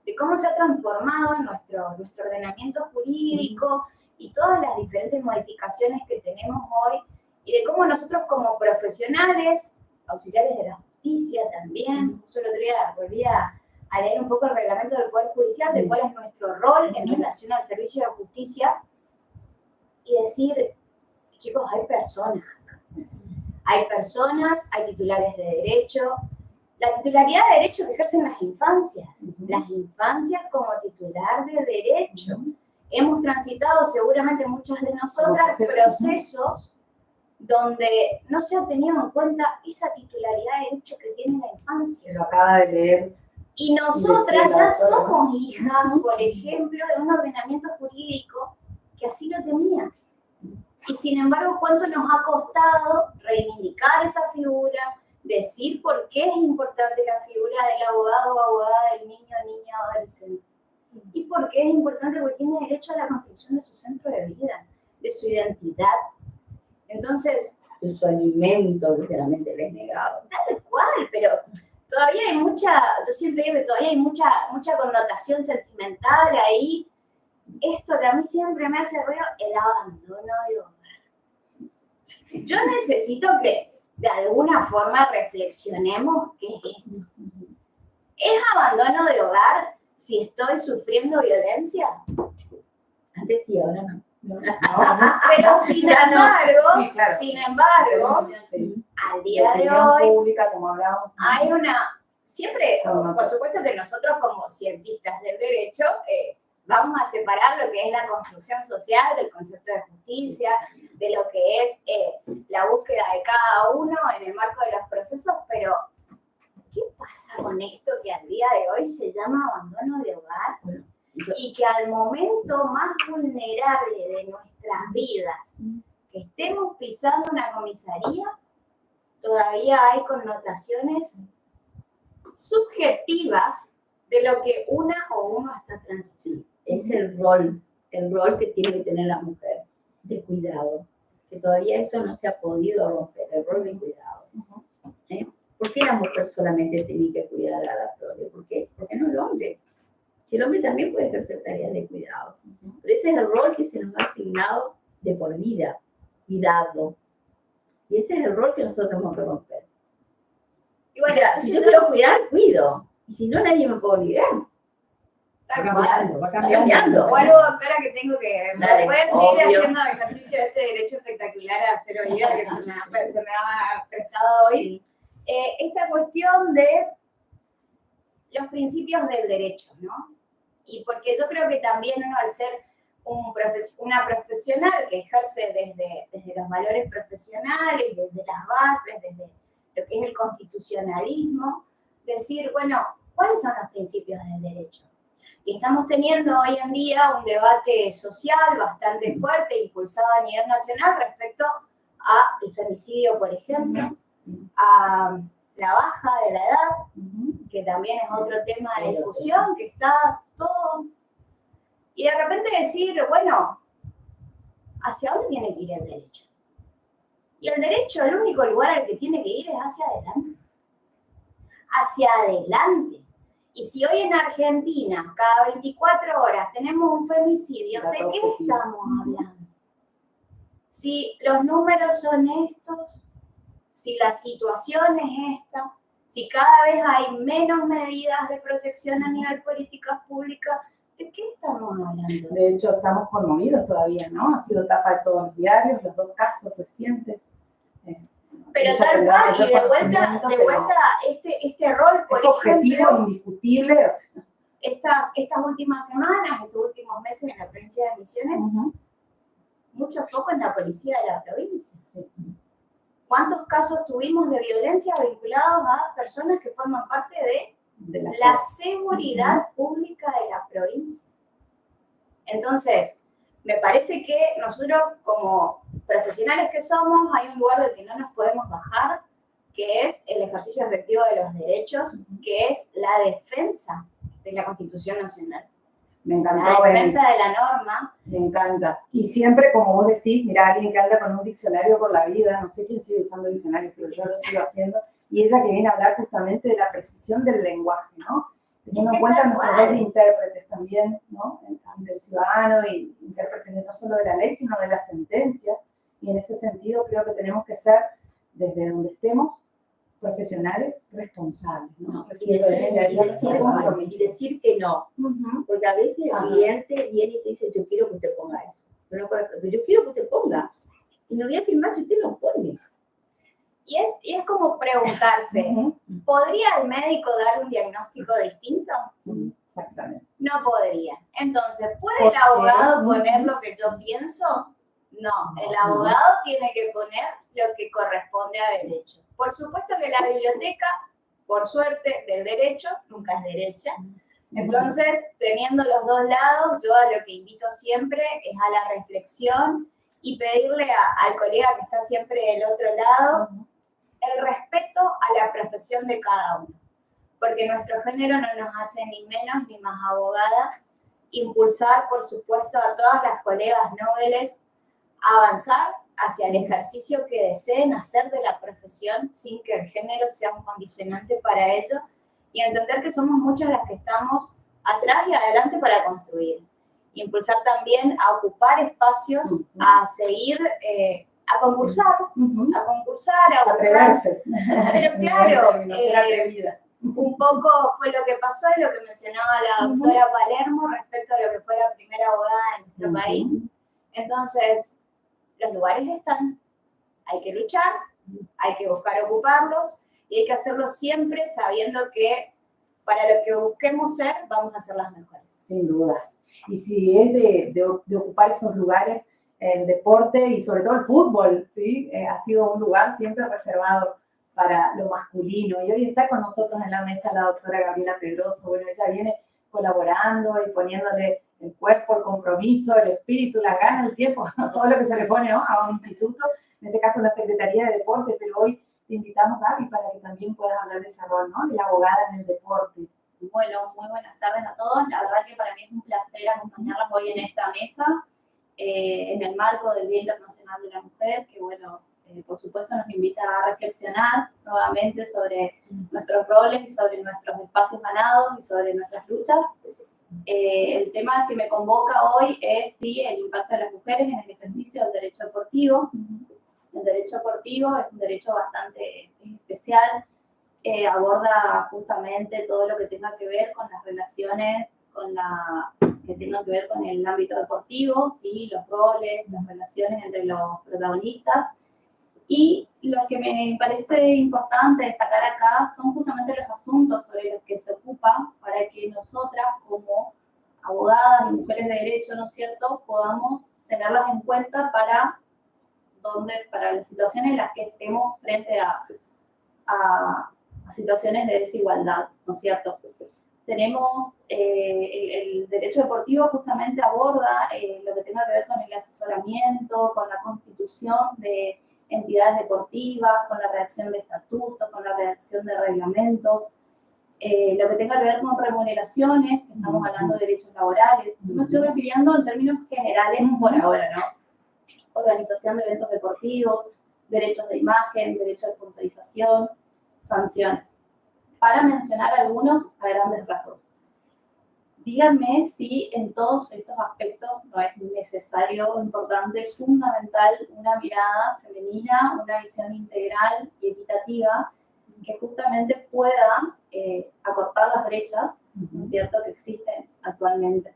de cómo se ha transformado nuestro ordenamiento jurídico y todas las diferentes modificaciones que tenemos hoy, y de cómo nosotros como profesionales, auxiliares de la justicia también, yo el otro día volví a leer un poco el reglamento del Poder Judicial, de cuál es nuestro rol en relación al servicio de justicia, y decir, chicos, hay personas acá. Hay personas, hay titulares de derecho, la titularidad de derecho que ejercen las infancias como titular de derecho. Hemos transitado seguramente muchas de nosotras procesos donde no se ha tenido en cuenta esa titularidad de derecho que tiene la infancia. Lo acaba de leer. Y nosotras ya somos hijas, por ejemplo, de un ordenamiento jurídico que así lo tenía. Y sin embargo, ¿cuánto nos ha costado reivindicar esa figura, decir por qué es importante la figura del abogado o abogada, del niño o niña o adolescente? Y por qué es importante, porque tiene derecho a la construcción de su centro de vida, de su identidad. Entonces, de su alimento, que realmente le es negado. Tal cual, pero todavía hay yo siempre digo que todavía hay mucha connotación sentimental ahí. Esto que a mí siempre me hace ruido, el abandono de hogar. Yo necesito que de alguna forma reflexionemos qué es esto. ¿Es abandono de hogar si estoy sufriendo violencia? Antes sí, ahora no. Pero sin embargo, Sí, claro. sin embargo, Sí. al día de Opinión hoy pública, como hablamos. hay una, siempre, Ajá. por supuesto que nosotros como cientistas del derecho vamos a separar lo que es la construcción social del concepto de justicia, de lo que es la búsqueda de cada uno en el marco de los procesos, pero ¿qué pasa con esto que al día de hoy se llama abandono de hogar? Y que al momento más vulnerable de nuestras vidas, que estemos pisando una comisaría, todavía hay connotaciones subjetivas de lo que una o uno está transitando. Es el rol que tiene que tener la mujer de cuidado, que todavía eso no se ha podido romper, el rol de cuidado. ¿Por qué la mujer solamente tiene que cuidar a la prole? ¿Por qué? Porque no el hombre. Si el hombre también puede ejercer tareas de cuidado. Pero ese es el rol que se nos ha asignado de por vida, cuidado. Y ese es el rol que nosotros tenemos que romper. Y bueno, O sea, si yo quiero cuidar, cuido. Y si no, nadie me puede obligar. tal Va cual. cambiando, va Va cambiando. cambiando. Vuelvo, doctora, que tengo que... Dale, voy a seguir obvio. haciendo ejercicio de este derecho espectacular a hacer oída que se me ha prestado hoy. Esta cuestión de los principios del derecho, ¿no? Y porque yo creo que también uno, al ser una profesional que ejerce desde los valores profesionales, desde las bases, desde lo que es el constitucionalismo, decir, bueno, ¿cuáles son los principios del derecho? Y estamos teniendo hoy en día un debate social bastante fuerte, impulsado a nivel nacional respecto al femicidio, por ejemplo, a la baja de la edad, que también es otro tema de discusión, que está todo... Y de repente decir, bueno, ¿hacia dónde tiene que ir el derecho? Y el derecho, el único lugar al que tiene que ir es hacia adelante. Hacia adelante. Y si hoy en Argentina, cada 24 horas, tenemos un femicidio, ¿de qué estamos hablando? Si los números son estos, si la situación es esta, si cada vez hay menos medidas de protección a nivel políticas públicas, ¿de qué estamos hablando? De hecho, estamos conmovidos todavía, ¿no? Ha sido tapa de todos los diarios, los dos casos recientes. Pero Mucha tal tendrá cual, y mayor de conocimiento, vuelta este rol, por es objetivo, ejemplo, indiscutible. O sea, estas últimas semanas, estos últimos meses en la provincia de Misiones, mucho foco en la policía de la provincia. ¿Cuántos casos tuvimos de violencia vinculados a personas que forman parte de la seguridad pública de la provincia? Entonces, me parece que nosotros, como profesionales que somos, hay un lugar del que no nos podemos bajar, que es el ejercicio efectivo de los derechos, que es la defensa de la Constitución Nacional. me encantó. La defensa de la norma. Me encanta. Y siempre, como vos decís, mira, alguien que anda con un diccionario por la vida, no sé quién sigue usando diccionarios, pero yo lo sigo haciendo, y ella que viene a hablar justamente de la precisión del lenguaje, ¿no? Teniendo en cuenta nuestro rol de intérpretes también, ¿no? Ante el ciudadano y intérpretes no solo de la ley, sino de las sentencias. Y en ese sentido creo que tenemos que ser, desde donde estemos, profesionales responsables, ¿no? Y decir que no. Porque a veces el cliente viene y te dice, yo quiero que usted ponga eso. Pero yo quiero que usted ponga. Y no voy a firmar si usted lo pone. Y es como preguntarse, ¿podría el médico dar un diagnóstico distinto? Exactamente. No podría. Entonces, ¿puede el abogado poner lo que yo pienso? No, el abogado tiene que poner lo que corresponde a derecho. Por supuesto que la biblioteca, por suerte, del derecho, nunca es derecha. Entonces, teniendo los dos lados, yo a lo que invito siempre es a la reflexión y pedirle al colega que está siempre del otro lado el respeto a la profesión de cada uno. Porque nuestro género no nos hace ni menos ni más abogada. Impulsar, por supuesto, a todas las colegas nobles a avanzar hacia el ejercicio que deseen hacer de la profesión sin que el género sea un condicionante para ello y entender que somos muchas las que estamos atrás y adelante para construir. Impulsar también a ocupar espacios, a seguir a concursar, a Atreverse. Pero claro, No ser atrevidas. un poco fue lo que pasó y lo que mencionaba la doctora Palermo respecto a lo que fue la primera abogada en nuestro país. Entonces, los lugares están, hay que luchar, hay que buscar ocuparlos y hay que hacerlo siempre sabiendo que para lo que busquemos ser, vamos a ser las mejores. Sin dudas. Y si es de ocupar esos lugares, el deporte y sobre todo el fútbol, ¿sí? Ha sido un lugar siempre reservado para lo masculino. Y hoy está con nosotros en la mesa la doctora Gabriela Pedroso. Bueno, ella viene colaborando y poniéndole el cuerpo, el compromiso, el espíritu, las ganas, el tiempo, todo lo que se le pone, ¿no?, a un instituto, en este caso la Secretaría de Deporte, pero hoy te invitamos, Gaby, para que también puedas hablar de ese rol, ¿no?, de la abogada en el deporte. Bueno, muy buenas tardes a todos. La verdad que para mí es un placer acompañarlas hoy en esta mesa, en el marco del Día Internacional de la Mujer, que bueno, por supuesto nos invita a reflexionar nuevamente sobre nuestros roles y sobre nuestros espacios ganados y sobre nuestras luchas. El tema que me convoca hoy es sí, el impacto de las mujeres en el ejercicio del derecho deportivo. El derecho deportivo es un derecho bastante especial, aborda justamente todo lo que tenga que ver con las relaciones, que tengan que ver con el ámbito deportivo, ¿sí? Los roles, las relaciones entre los protagonistas. Y lo que me parece importante destacar acá son justamente los asuntos sobre los que se ocupa para que nosotras, como abogadas y mujeres de derecho, ¿no es cierto?, podamos tenerlos en cuenta para las situaciones en las que estemos frente a situaciones de desigualdad, ¿no es cierto? Tenemos el derecho deportivo justamente aborda lo que tenga que ver con el asesoramiento, con la constitución de entidades deportivas, con la redacción de estatutos, con la redacción de reglamentos, lo que tenga que ver con remuneraciones, que estamos hablando de derechos laborales. Yo me estoy refiriendo en términos generales por ahora, ¿no? Organización de eventos deportivos, derechos de imagen, derecho de sponsorización, sanciones. Para mencionar algunos a grandes rasgos. Díganme si en todos estos aspectos no es necesario, importante, fundamental, una mirada femenina, una visión integral y equitativa que justamente pueda acortar las brechas, ¿no es cierto?, que existen actualmente.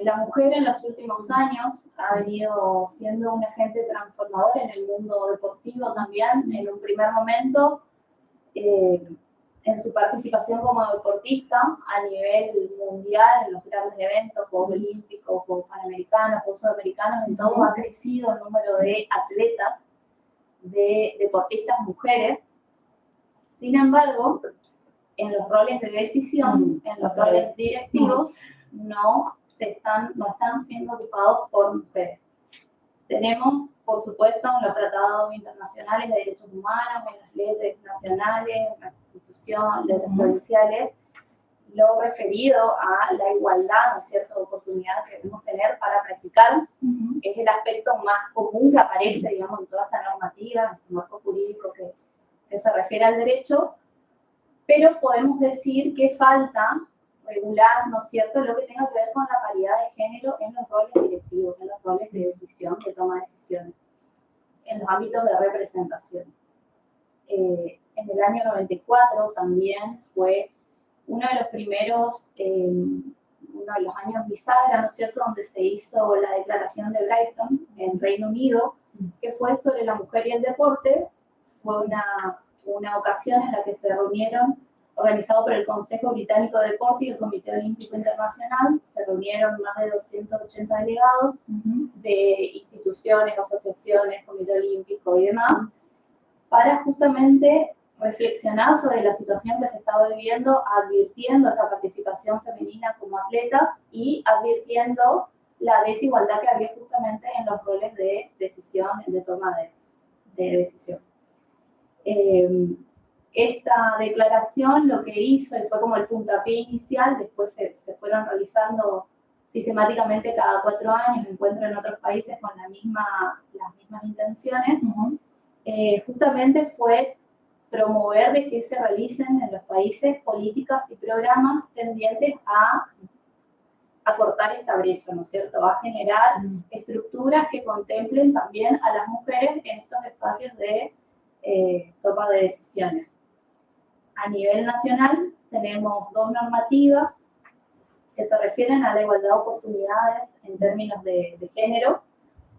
La mujer en los últimos años ha venido siendo un agente transformador en el mundo deportivo también, en un primer momento, en su participación como deportista a nivel mundial, en los grandes eventos, Juegos Olímpicos, Juegos Panamericanos, Juegos Sudamericanos, en todo ha crecido el número de atletas, de deportistas mujeres. Sin embargo, en los roles de decisión, en los roles directivos, no están siendo ocupados por mujeres. Tenemos, por supuesto, en los tratados internacionales de derechos humanos, en las leyes nacionales, en la Constitución, leyes provinciales, lo referido a la igualdad, ¿no es cierto?, de oportunidad que debemos tener para practicar, es el aspecto más común que aparece, digamos, en toda esta normativa, en este marco jurídico que se refiere al derecho, pero podemos decir que falta regular, ¿no es cierto?, lo que tenga que ver con la paridad de género en los roles directivos, en los roles de decisión, de toma de decisiones, en los ámbitos de representación. En el año 94 también fue uno de los primeros, uno de los años bisagra, ¿no es cierto?, donde se hizo la declaración de Brighton en Reino Unido, que fue sobre la mujer y el deporte. Fue una ocasión en la que se reunieron, organizado por el Consejo Británico de Deporte y el Comité Olímpico Internacional, se reunieron más de 280 delegados de instituciones, asociaciones, Comité Olímpico y demás, para justamente reflexionar sobre la situación que se estaba viviendo, advirtiendo esta participación femenina como atletas y advirtiendo la desigualdad que había justamente en los roles de decisión, de toma de decisión. Esta declaración lo que hizo, y fue como el puntapié inicial, después se fueron realizando sistemáticamente cada 4 años encuentros en otros países con las mismas intenciones, justamente fue promover de que se realicen en los países políticas y programas tendientes a acortar esta brecha, ¿no es cierto? Va a generar estructuras que contemplen también a las mujeres en estos espacios de toma de decisiones. A nivel nacional tenemos 2 normativas que se refieren a la igualdad de oportunidades en términos de género.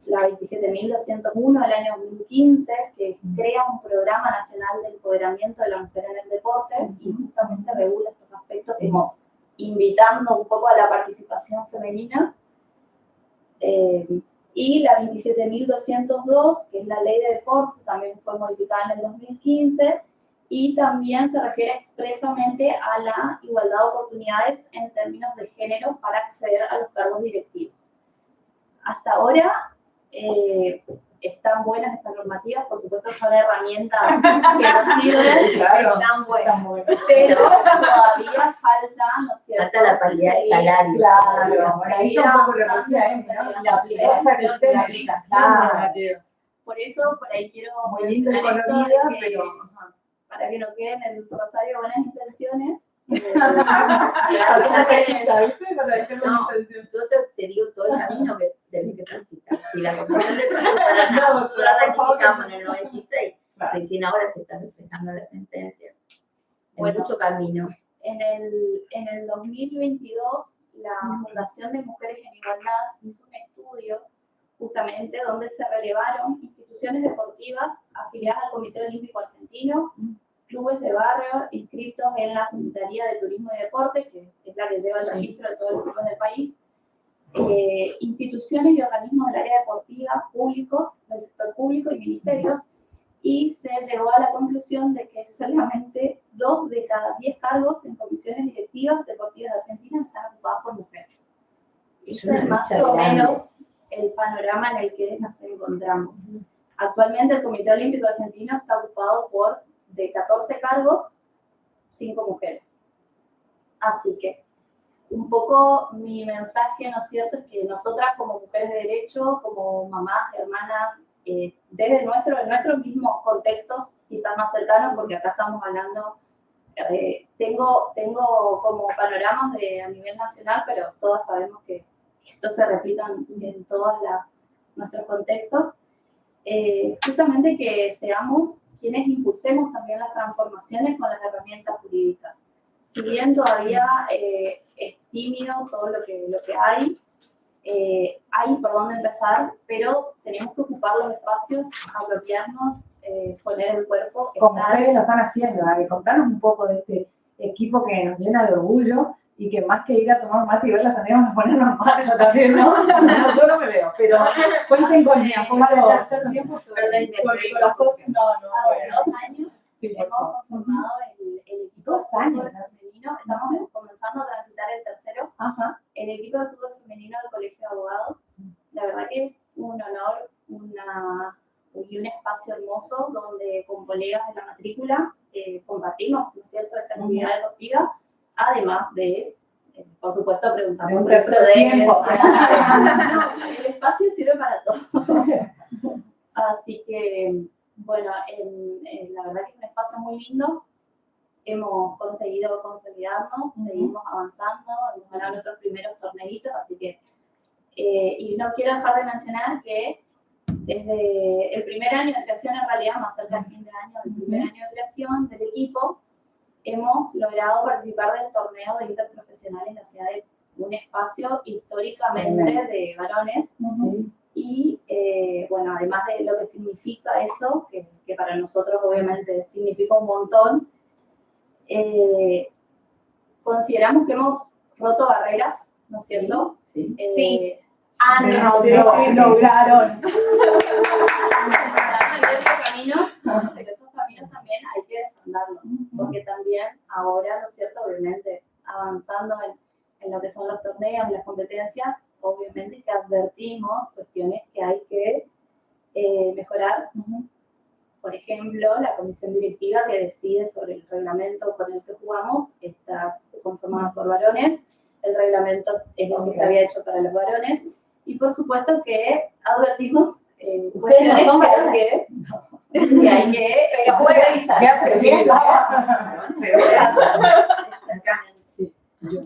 La 27.201 del año 2015, que crea un programa nacional de empoderamiento de la mujer en el deporte y justamente regula estos aspectos como invitando un poco a la participación femenina. Y la 27.202, que es la ley de deporte, también fue modificada en el 2015 y también se refiere expresamente a la igualdad de oportunidades en términos de género para acceder a los cargos directivos. Hasta ahora están buenas estas normativas, por supuesto son herramientas que nos sirven, Claro, están buenas, pero todavía falta, ¿no es cierto? Falta la paridad de salario. Claro, por ahí tampoco lo decía, ¿no? La aplicación. Por eso, por ahí quiero Muy lindo el mencionar esto colorido, de que, pero para que no queden en el rosario buenas intenciones. No, yo te digo todo el camino que tenés que transitar. Si la Comisión de Salud para nada, nosotros la rectificamos en el 96, recién ahora se está reflejando la sentencia. Bueno, Mucho camino. En el 2022, la Fundación de Mujeres en Igualdad hizo un estudio justamente donde se relevaron instituciones deportivas afiliadas al Comité Olímpico Argentino, clubes de barrio inscritos en la Secretaría de Turismo y Deporte, que es la que lleva el registro de todos los clubes del país, instituciones y organismos del área deportiva públicos, del sector público y ministerios, y se llegó a la conclusión de que solamente 2 de cada 10 cargos en comisiones directivas deportivas de Argentina están ocupadas por mujeres. Ese es más o menos el panorama en el que nos encontramos. Actualmente el Comité Olímpico Argentino está ocupado por, de 14 cargos, 5 mujeres. Así que un poco mi mensaje, ¿no es cierto?, es que nosotras como mujeres de derecho, como mamás, hermanas, desde nuestros mismos contextos, quizás más cercanos, porque acá estamos hablando, tengo como panoramas a nivel nacional, pero todas sabemos que esto se replica en todos nuestros contextos, justamente que seamos quienes impulsemos también las transformaciones con las herramientas jurídicas. Si bien todavía es tímido todo lo que hay por dónde empezar, pero tenemos que ocupar los espacios, apropiarnos, poner el cuerpo. Como ustedes lo están haciendo, contarnos un poco de este equipo que nos llena de orgullo y que más que ir a tomar mate y verlas tendríamos que ponernos en marcha también, ¿no? No, yo no me veo, pero cuenten con mi apoyo. Hace 2 años hemos conformado el equipo 2 años femenino, estamos comenzando a transitar el tercero. El equipo de fútbol femenino del Colegio de Abogados. La verdad que es un honor y un espacio hermoso donde con colegas de la matrícula compartimos, ¿no es cierto?, esta actividad deportiva, además de, por supuesto, preguntamos por el tiempo. El espacio sirve para todo. Así que, bueno, la verdad que es un espacio muy lindo. Hemos conseguido consolidarnos, seguimos avanzando, hemos ganado nuestros primeros torneitos, así que, y no quiero dejar de mencionar que desde el primer año de creación, en realidad más cerca del fin de año, del primer año de creación del equipo, hemos logrado participar del torneo de interprofesionales de la ciudad de un espacio históricamente de varones, y bueno, además de lo que significa eso, que para nosotros obviamente significa un montón, consideramos que hemos roto barreras, ¿no es cierto? Sí. Han roto lograron. Pero esos caminos también hay que desandarlos, porque también ahora, ¿no es cierto?, obviamente avanzando en lo que son los torneos, las competencias, obviamente que advertimos cuestiones que hay que mejorar. Por ejemplo, la comisión directiva que decide sobre el reglamento con el que jugamos está conformada por varones, el reglamento es lo que se había hecho para los varones, y por supuesto que advertimos cuestiones que hay que revisar.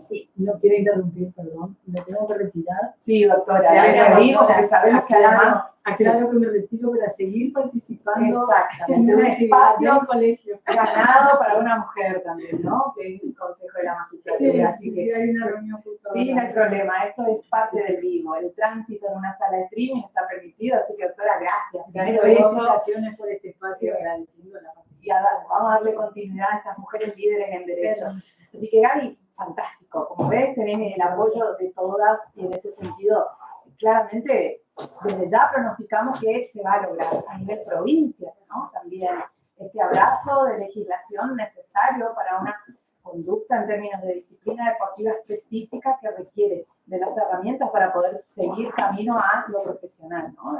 Sí, No quiero interrumpir, perdón. Me tengo que retirar. Sí, doctora, Gracias, le digo, porque doctora. sabemos que además... Aclaro que me retiro para seguir participando Exactamente, en un una actividad espacio del colegio. ganado para una mujer también, ¿no? Que es el Consejo de la Magistratura, así que hay una reunión justo sí, no ahora. hay problema, esto es parte del vivo, el tránsito en una sala de streaming está permitido, así que doctora, gracias. Felicitaciones por este espacio, Sí. agradeciendo la Y vamos a darle continuidad a estas mujeres líderes en derecho. Así que Gaby, fantástico, como ves, tenés el apoyo de todas y en ese sentido, claramente, desde ya pronosticamos que se va a lograr a nivel provincia, ¿no? También este abrazo de legislación necesario para una conducta en términos de disciplina deportiva específica que requiere de las herramientas para poder seguir camino a lo profesional, ¿no?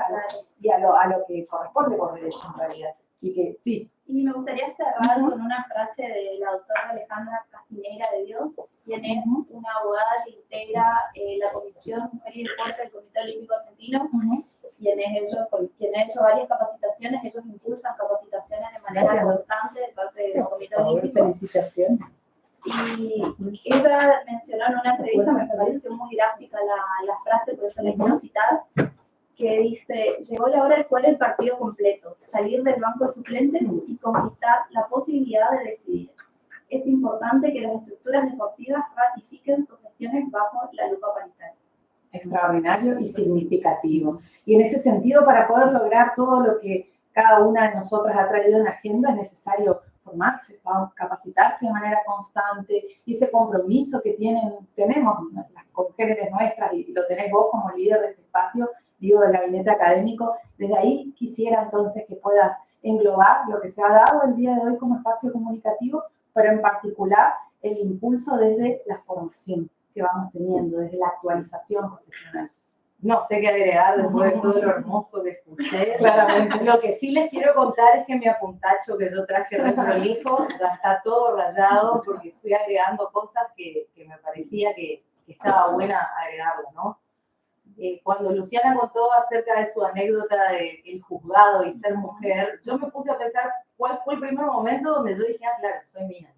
Y a lo que corresponde por derecho en realidad. Así que sí. Y me gustaría cerrar con una frase de la doctora Alejandra Castineira de Dios, quien es una abogada que integra la Comisión Mujer y Deporte del Comité Olímpico Argentino, quien ha hecho varias capacitaciones. Ellos impulsan capacitaciones de manera constante de parte del Comité Olímpico. Felicitaciones. Y ella mencionó en una entrevista, me pareció muy gráfica la frase, por eso la quiero citar, que dice: llegó la hora de jugar el partido completo, salir del banco de suplentes y conquistar la posibilidad de decidir. Es importante que las estructuras deportivas ratifiquen sus gestiones bajo la lupa paritaria. Extraordinario y significativo. Y en ese sentido, para poder lograr todo lo que cada una de nosotras ha traído en la agenda, es necesario formarse, capacitarse de manera constante, y ese compromiso que tenemos las congéneres nuestras, y lo tenés vos como líder de este espacio, digo, del gabinete académico. Desde ahí quisiera entonces que puedas englobar lo que se ha dado el día de hoy como espacio comunicativo, pero en particular el impulso desde la formación que vamos teniendo, desde la actualización profesional. No sé qué agregar después de todo lo hermoso que escuché. Claramente. Lo que sí les quiero contar es que mi apuntacho que yo traje re prolijo ya está todo rayado porque fui agregando cosas que me parecía que estaba buena agregarlo, ¿no? Cuando Luciana contó acerca de su anécdota del juzgado y ser mujer, yo me puse a pensar cuál fue el primer momento donde yo dije, ah, claro, soy mina.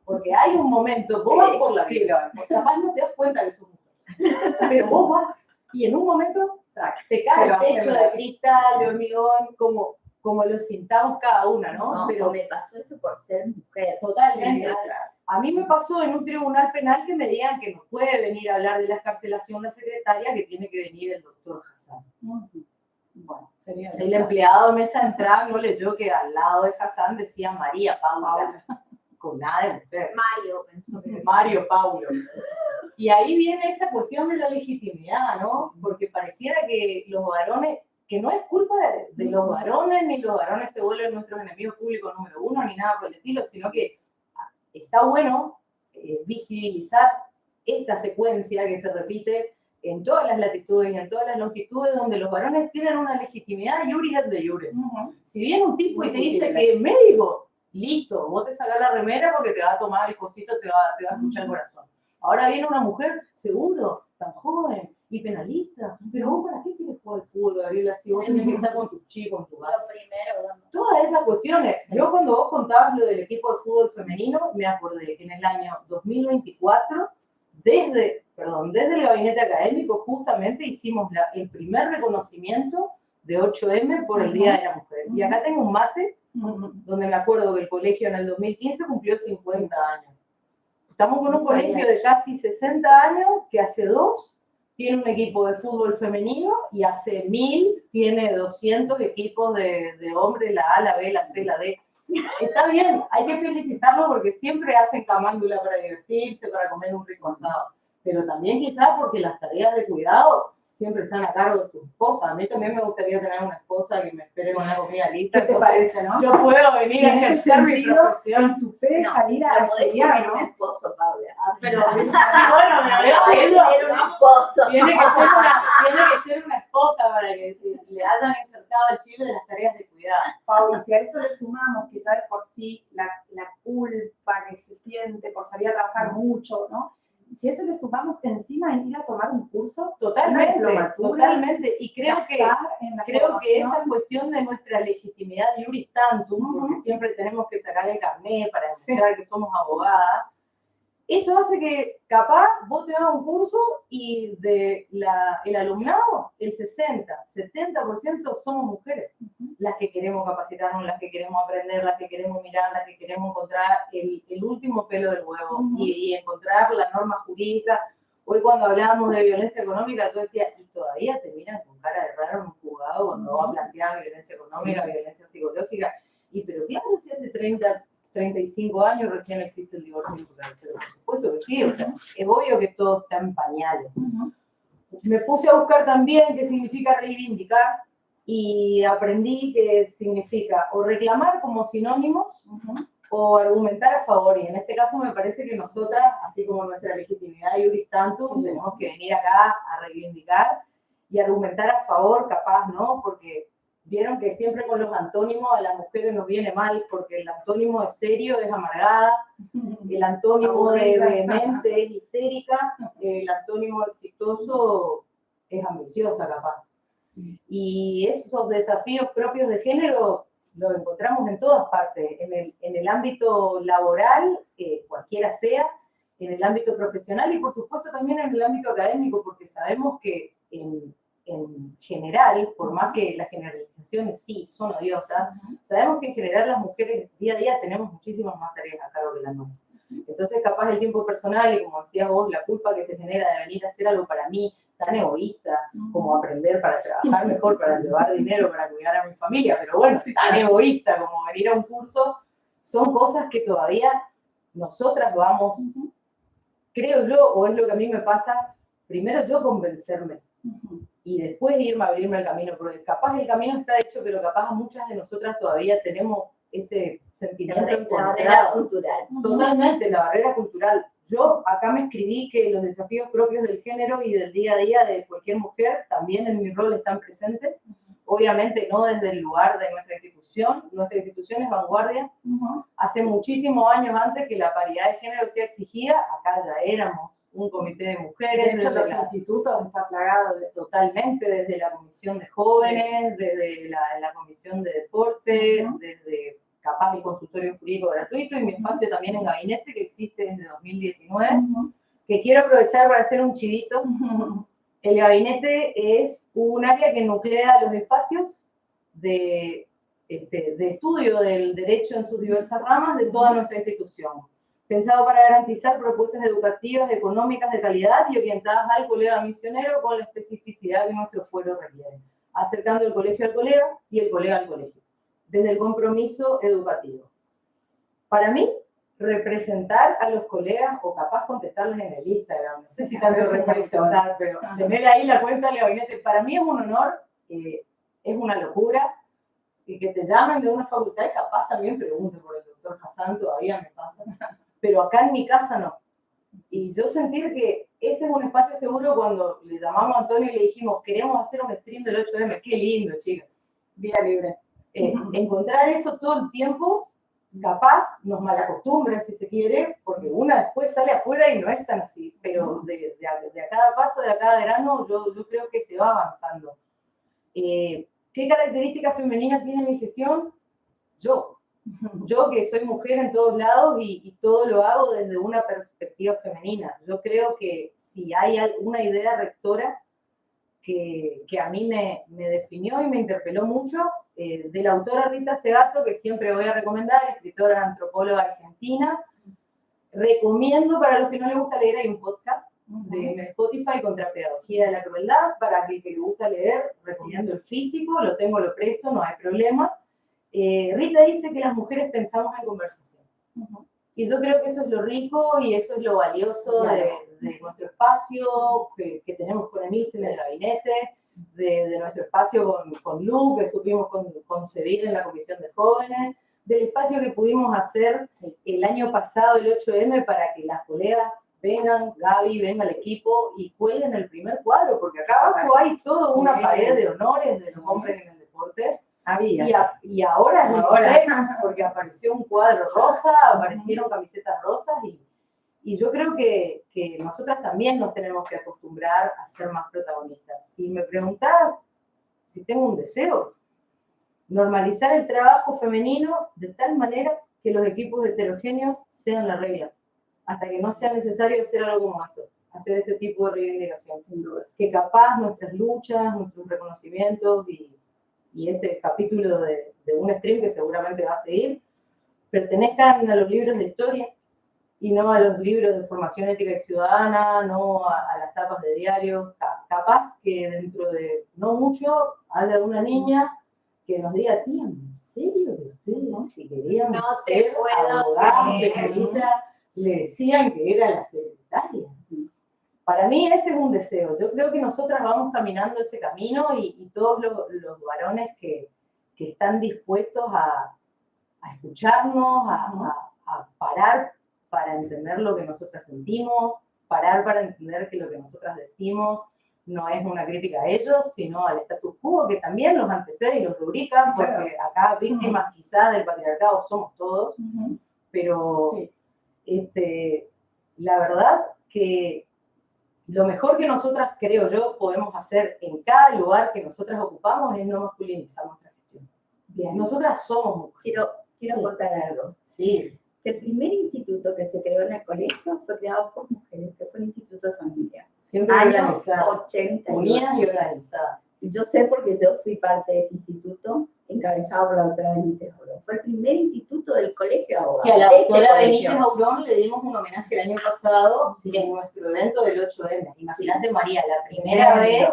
Porque hay un momento, vos vas por la vida, capaz no te das cuenta que sos mujer, pero vos vas y en un momento te cae el techo de cristal, de hormigón, como lo sintamos cada una, ¿no? No, pero me pasó esto por ser mujer. totalmente. Sí, a mí me pasó en un tribunal penal que me digan que no puede venir a hablar de la escarcelación la secretaria, que tiene que venir el doctor Hassan. Bueno, sería El empleado de mesa de entrada no leyó que al lado de Hassan decía María Paula, con nada de mujer. Mario, pensó que decía. Mario Paulo. Y ahí viene esa cuestión de la legitimidad, ¿no? Porque pareciera que los varones, que no es culpa de los varones, ni los varones se vuelven nuestros enemigos públicos número uno, ni nada por el estilo, sino que está bueno visibilizar esta secuencia que se repite en todas las latitudes y en todas las longitudes, donde los varones tienen una legitimidad iuris et de iure. Si viene un tipo y te dice que médico, listo, vos te sacás la remera porque te va a tomar el cosito, te va a escuchar el corazón. Ahora viene una mujer, seguro, tan joven y penalista, pero vos ¿para qué quieres jugar al fútbol, Gabriela? Si vos tenés que estar con tus chicos, con tu casa. Todas esas cuestiones. Yo cuando vos contabas lo del equipo de fútbol femenino, me acordé que en el año 2024, desde el gabinete académico, justamente hicimos el primer reconocimiento de 8M por el Día de la Mujer. Y acá tengo un mate, donde me acuerdo que el colegio en el 2015 cumplió 50 años. Estamos con un colegio de casi 60 años que hace 2 tiene un equipo de fútbol femenino y hace 1000 tiene 200 equipos de hombres, la A, la B, la C, la D. Está bien, hay que felicitarlos porque siempre hacen camándula para divertirse, para comer un rico asado. Pero también quizás porque las tareas de cuidado siempre están a cargo de su esposa. A mí también me gustaría tener una esposa que me espere con la comida lista. ¿Qué te parece, no? Yo puedo venir a ejercer mi profesión. Tú puedes salir a estudiar, ¿no? un esposo, Paula. Pero bueno, me había pedido. Un esposo. Tiene que ser una esposa para que le hayan insertado el chile de las tareas de cuidado. Paula, si a eso le sumamos que ya de por sí la culpa que se siente por salir a trabajar mucho, ¿no? Si a eso le sumamos encima en ir a tomar un curso, Totalmente. Y creo que esa cuestión de nuestra legitimidad iuris tantum, porque siempre tenemos que sacar el carnet para demostrar que somos abogadas, eso hace que capaz vos te hagas un curso y el alumnado, el 60-70% somos mujeres, las que queremos capacitarnos, las que queremos aprender, las que queremos mirar, las que queremos encontrar el último pelo del huevo y encontrar la norma jurídica. Hoy cuando hablábamos de violencia económica, yo decía, y todavía te miran con cara de raro en un juzgado cuando va a plantear violencia económica, violencia psicológica, y pero claro, si hace 35 años recién existe el divorcio vinculante, pero por supuesto que sí, o sea, es obvio que todo está en pañales. Me puse a buscar también qué significa reivindicar y aprendí que significa o reclamar como sinónimos o argumentar a favor, y en este caso me parece que nosotras, así como nuestra legitimidad iuris tantum, tenemos que venir acá a reivindicar y argumentar a favor, capaz, ¿no? Porque vieron que siempre con los antónimos a las mujeres nos viene mal, porque el antónimo de serio es amargada, el antónimo de vehemente es histérica, el antónimo exitoso es ambiciosa, capaz. Y esos desafíos propios de género los encontramos en todas partes, en el ámbito laboral, cualquiera sea, en el ámbito profesional y por supuesto también en el ámbito académico, porque sabemos que en general, por más que las generalizaciones sí son odiosas, sabemos que en general las mujeres día a día tenemos muchísimas más tareas a cargo que las hombres. Entonces, capaz el tiempo personal y, como decías vos, la culpa que se genera de venir a hacer algo para mí tan egoísta como aprender para trabajar mejor, para llevar dinero, para cuidar a mi familia, pero bueno, tan egoísta como venir a un curso, son cosas que todavía nosotras vamos, creo yo, o es lo que a mí me pasa, primero yo convencerme y después irme a abrirme el camino, porque capaz el camino está hecho, pero capaz muchas de nosotras todavía tenemos ese sentimiento La barrera cultural. Totalmente, la barrera cultural. Yo acá me escribí que los desafíos propios del género y del día a día de cualquier mujer también en mi rol están presentes. Obviamente no desde el lugar de nuestra institución es vanguardia. Hace muchísimos años antes que la paridad de género sea exigida, acá ya éramos un comité de mujeres. De hecho, los institutos está plagado totalmente, desde la comisión de jóvenes, desde la comisión de deporte, desde capaz el consultorio jurídico gratuito y mi espacio también en gabinete que existe desde 2019, que quiero aprovechar para hacer un chivito. El gabinete es un área que nuclea los espacios de estudio del derecho en sus diversas ramas de toda nuestra institución, pensado para garantizar propuestas educativas, económicas de calidad y orientadas al colega misionero con la especificidad que nuestro fuero requiere, acercando el colegio al colega y el colega al colegio, desde el compromiso educativo. Para mí, representar a los colegas o capaz contestarles en el Instagram, no sé si tanto representar, pero tener ahí la cuenta del gabinete, para mí es un honor, es una locura, y que te llamen de una facultad y capaz también pregunten por el doctor Hassan, todavía me pasa, pero acá en mi casa no. Y yo sentir que este es un espacio seguro cuando le llamamos a Antonio y le dijimos, queremos hacer un stream del 8M, qué lindo, chicas, vía libre. Encontrar eso todo el tiempo, capaz nos malacostumbra si se quiere, porque una después sale afuera y no es tan así, pero de a cada paso, de a cada grano, yo creo que se va avanzando. ¿Qué características femeninas tiene mi gestión? Yo que soy mujer en todos lados y todo lo hago desde una perspectiva femenina. Yo creo que si hay alguna idea rectora que a mí me definió y me interpeló mucho, de la autora Rita Segato, que siempre voy a recomendar, escritora antropóloga argentina, recomiendo para los que no les gusta leer, hay un podcast de Spotify contra pedagogía de la crueldad, para que le gusta leer, recomiendo el físico, lo tengo, lo presto, no hay problema. Rita dice que las mujeres pensamos en conversación. Y yo creo que eso es lo rico y eso es lo valioso de nuestro espacio que tenemos con Emilce en el gabinete, de nuestro espacio con Lu, que supimos concebir en la Comisión de Jóvenes, del espacio que pudimos hacer el año pasado, el 8M, para que las colegas vengan, Gaby, venga el equipo y cuelguen el primer cuadro, porque acá abajo hay toda una pared de honores de los hombres en el deporte. Y ahora es ahora, porque apareció un cuadro rosa, aparecieron camisetas rosas y yo creo que nosotras también nos tenemos que acostumbrar a ser más protagonistas. Si me preguntás si tengo un deseo, normalizar el trabajo femenino de tal manera que los equipos heterogéneos sean la regla. hasta que no sea necesario hacer algo como esto, hacer este tipo de reivindicación, sin duda. Que capaz nuestras luchas, nuestros reconocimientos y este capítulo de un stream que seguramente va a seguir, pertenezcan a los libros de historia y no a los libros de formación ética y ciudadana, no a las tapas de diario. Capaz que dentro de no mucho haya una niña que nos diga, tía, ¿en serio que ustedes si querían No te ser puedo abogados de creer. Clarita le decían que era la secretaria? Para mí ese es un deseo. Yo creo que nosotras vamos caminando ese camino y todos los varones que están dispuestos a escucharnos, a parar para entender lo que nosotras sentimos, parar para entender que lo que nosotras decimos no es una crítica a ellos, sino al status quo, que también los antecede y los rubrica, porque acá víctimas quizás del patriarcado somos todos, pero la verdad que lo mejor que nosotras, creo yo, podemos hacer en cada lugar que nosotras ocupamos es no masculinizar nuestra gestión. Bien. Nosotras somos mujeres. Quiero contar algo. Sí. Que el primer instituto que se creó en el colegio fue creado por mujeres, que fue el Instituto de Familia. Siempre Año organizada. 80. Unidas y organizadas. Yo sé porque yo fui parte de ese instituto, encabezado por la doctora Benítez Aurón. Fue el primer instituto del colegio de abogados. Que a la de este doctora colegio. Benítez Aurón le dimos un homenaje el año pasado en nuestro evento del 8M. Imagínate, María, la primera vez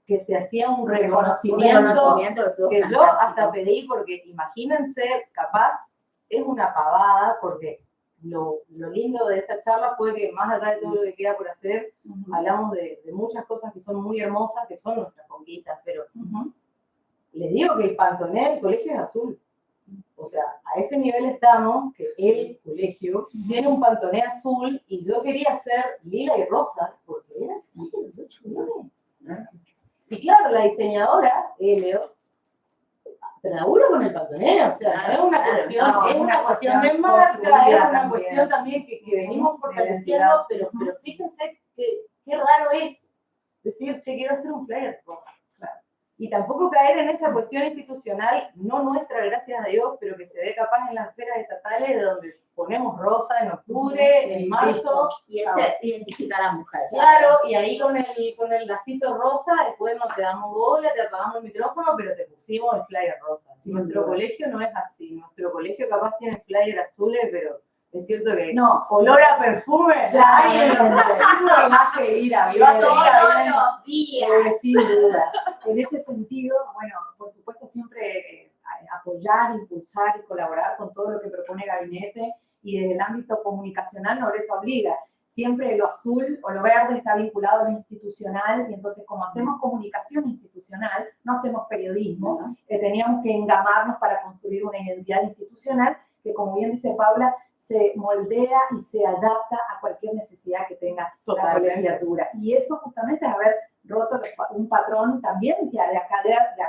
que se hacía un reconocimiento que yo hasta pedí, porque imagínense, capaz es una pavada, porque lo lindo de esta charla fue que más allá de todo lo que queda por hacer, hablamos de muchas cosas que son muy hermosas, que son nuestras conquistas, pero les digo que el pantoné del colegio es azul. O sea, a ese nivel estamos, que el colegio tiene un pantoné azul y yo quería hacer lila y rosa, porque era chulo. Y claro, la diseñadora, Elio, laburo con el pantoné, o sea, no es una cuestión, es una cuestión de marca, es una cuestión también que venimos fortaleciendo, pero fíjense qué raro es decir, che, quiero hacer un flyer rosa. Y tampoco caer en esa cuestión institucional, no nuestra, gracias a Dios, pero que se ve capaz en las esferas estatales, donde ponemos rosa en octubre, en marzo. Y ese identifica a la mujer. Claro, y ahí con el lacito rosa, después no te damos bola, te apagamos el micrófono, pero te pusimos el flyer rosa. Si nuestro colegio no es así, nuestro colegio capaz tiene flyer azules, pero es cierto que no, olor a perfume, ya y va a seguir habiendo. Todos los días. Sin duda. En ese sentido, bueno, por supuesto siempre apoyar, impulsar y colaborar con todo lo que propone el gabinete, y desde el ámbito comunicacional no les obliga. Siempre lo azul o lo verde está vinculado a lo institucional, y entonces como hacemos comunicación institucional, no hacemos periodismo, teníamos que engamarnos para construir una identidad institucional que, como bien dice Paula, se moldea y se adapta a cualquier necesidad que tenga la colegiatura. Y eso justamente es haber roto un patrón también de acá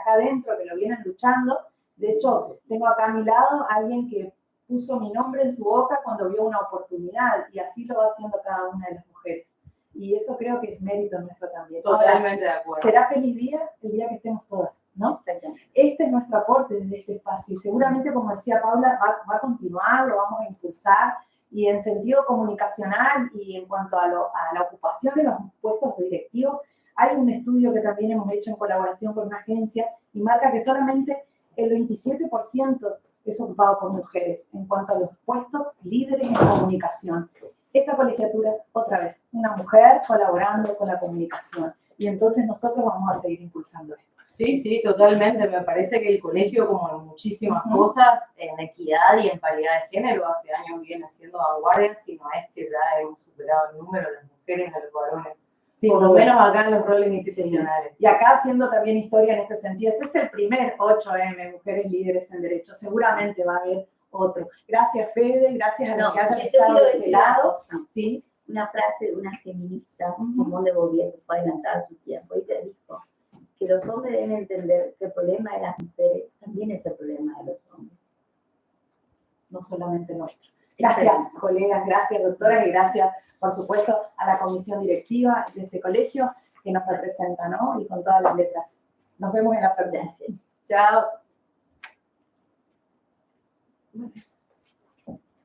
adentro, que lo vienen luchando. De hecho, tengo acá a mi lado a alguien que puso mi nombre en su boca cuando vio una oportunidad, y así lo va haciendo cada una de las mujeres. Y eso creo que es mérito nuestro también. Totalmente de acuerdo. Será feliz día el día que estemos todas, ¿no? Exactamente. Este es nuestro aporte desde este espacio, y seguramente, como decía Paula, va a continuar, lo vamos a impulsar, y en sentido comunicacional y en cuanto a la ocupación de los puestos directivos, hay un estudio que también hemos hecho en colaboración con una agencia y marca que solamente el 27% es ocupado por mujeres en cuanto a los puestos líderes en comunicación. Esta colegiatura, otra vez, una mujer colaborando con la comunicación, y entonces nosotros vamos a seguir impulsando esto. Sí, sí, totalmente. Me parece que el colegio, como en muchísimas cosas, en equidad y en paridad de género, hace años viene haciendo vanguardia, si no es que ya hemos superado el número de las mujeres a los varones. Sí, por lo menos acá en los roles institucionales. Y acá haciendo también historia en este sentido. Este es el primer 8M, Mujeres Líderes en Derecho. Seguramente va a haber otro. Gracias, Fede, gracias a los que hayan estado de este lado. ¿Sí? Una frase de una feminista, Simone de Beauvoir, que fue adelantada a su tiempo, y te dijo que los hombres deben entender que el problema de las mujeres también es el problema de los hombres. No solamente nuestro. Gracias, colegas, gracias, doctoras, y gracias, por supuesto, a la comisión directiva de este colegio que nos representa, ¿no? Y con todas las letras. Nos vemos en la próxima. Gracias. Chao.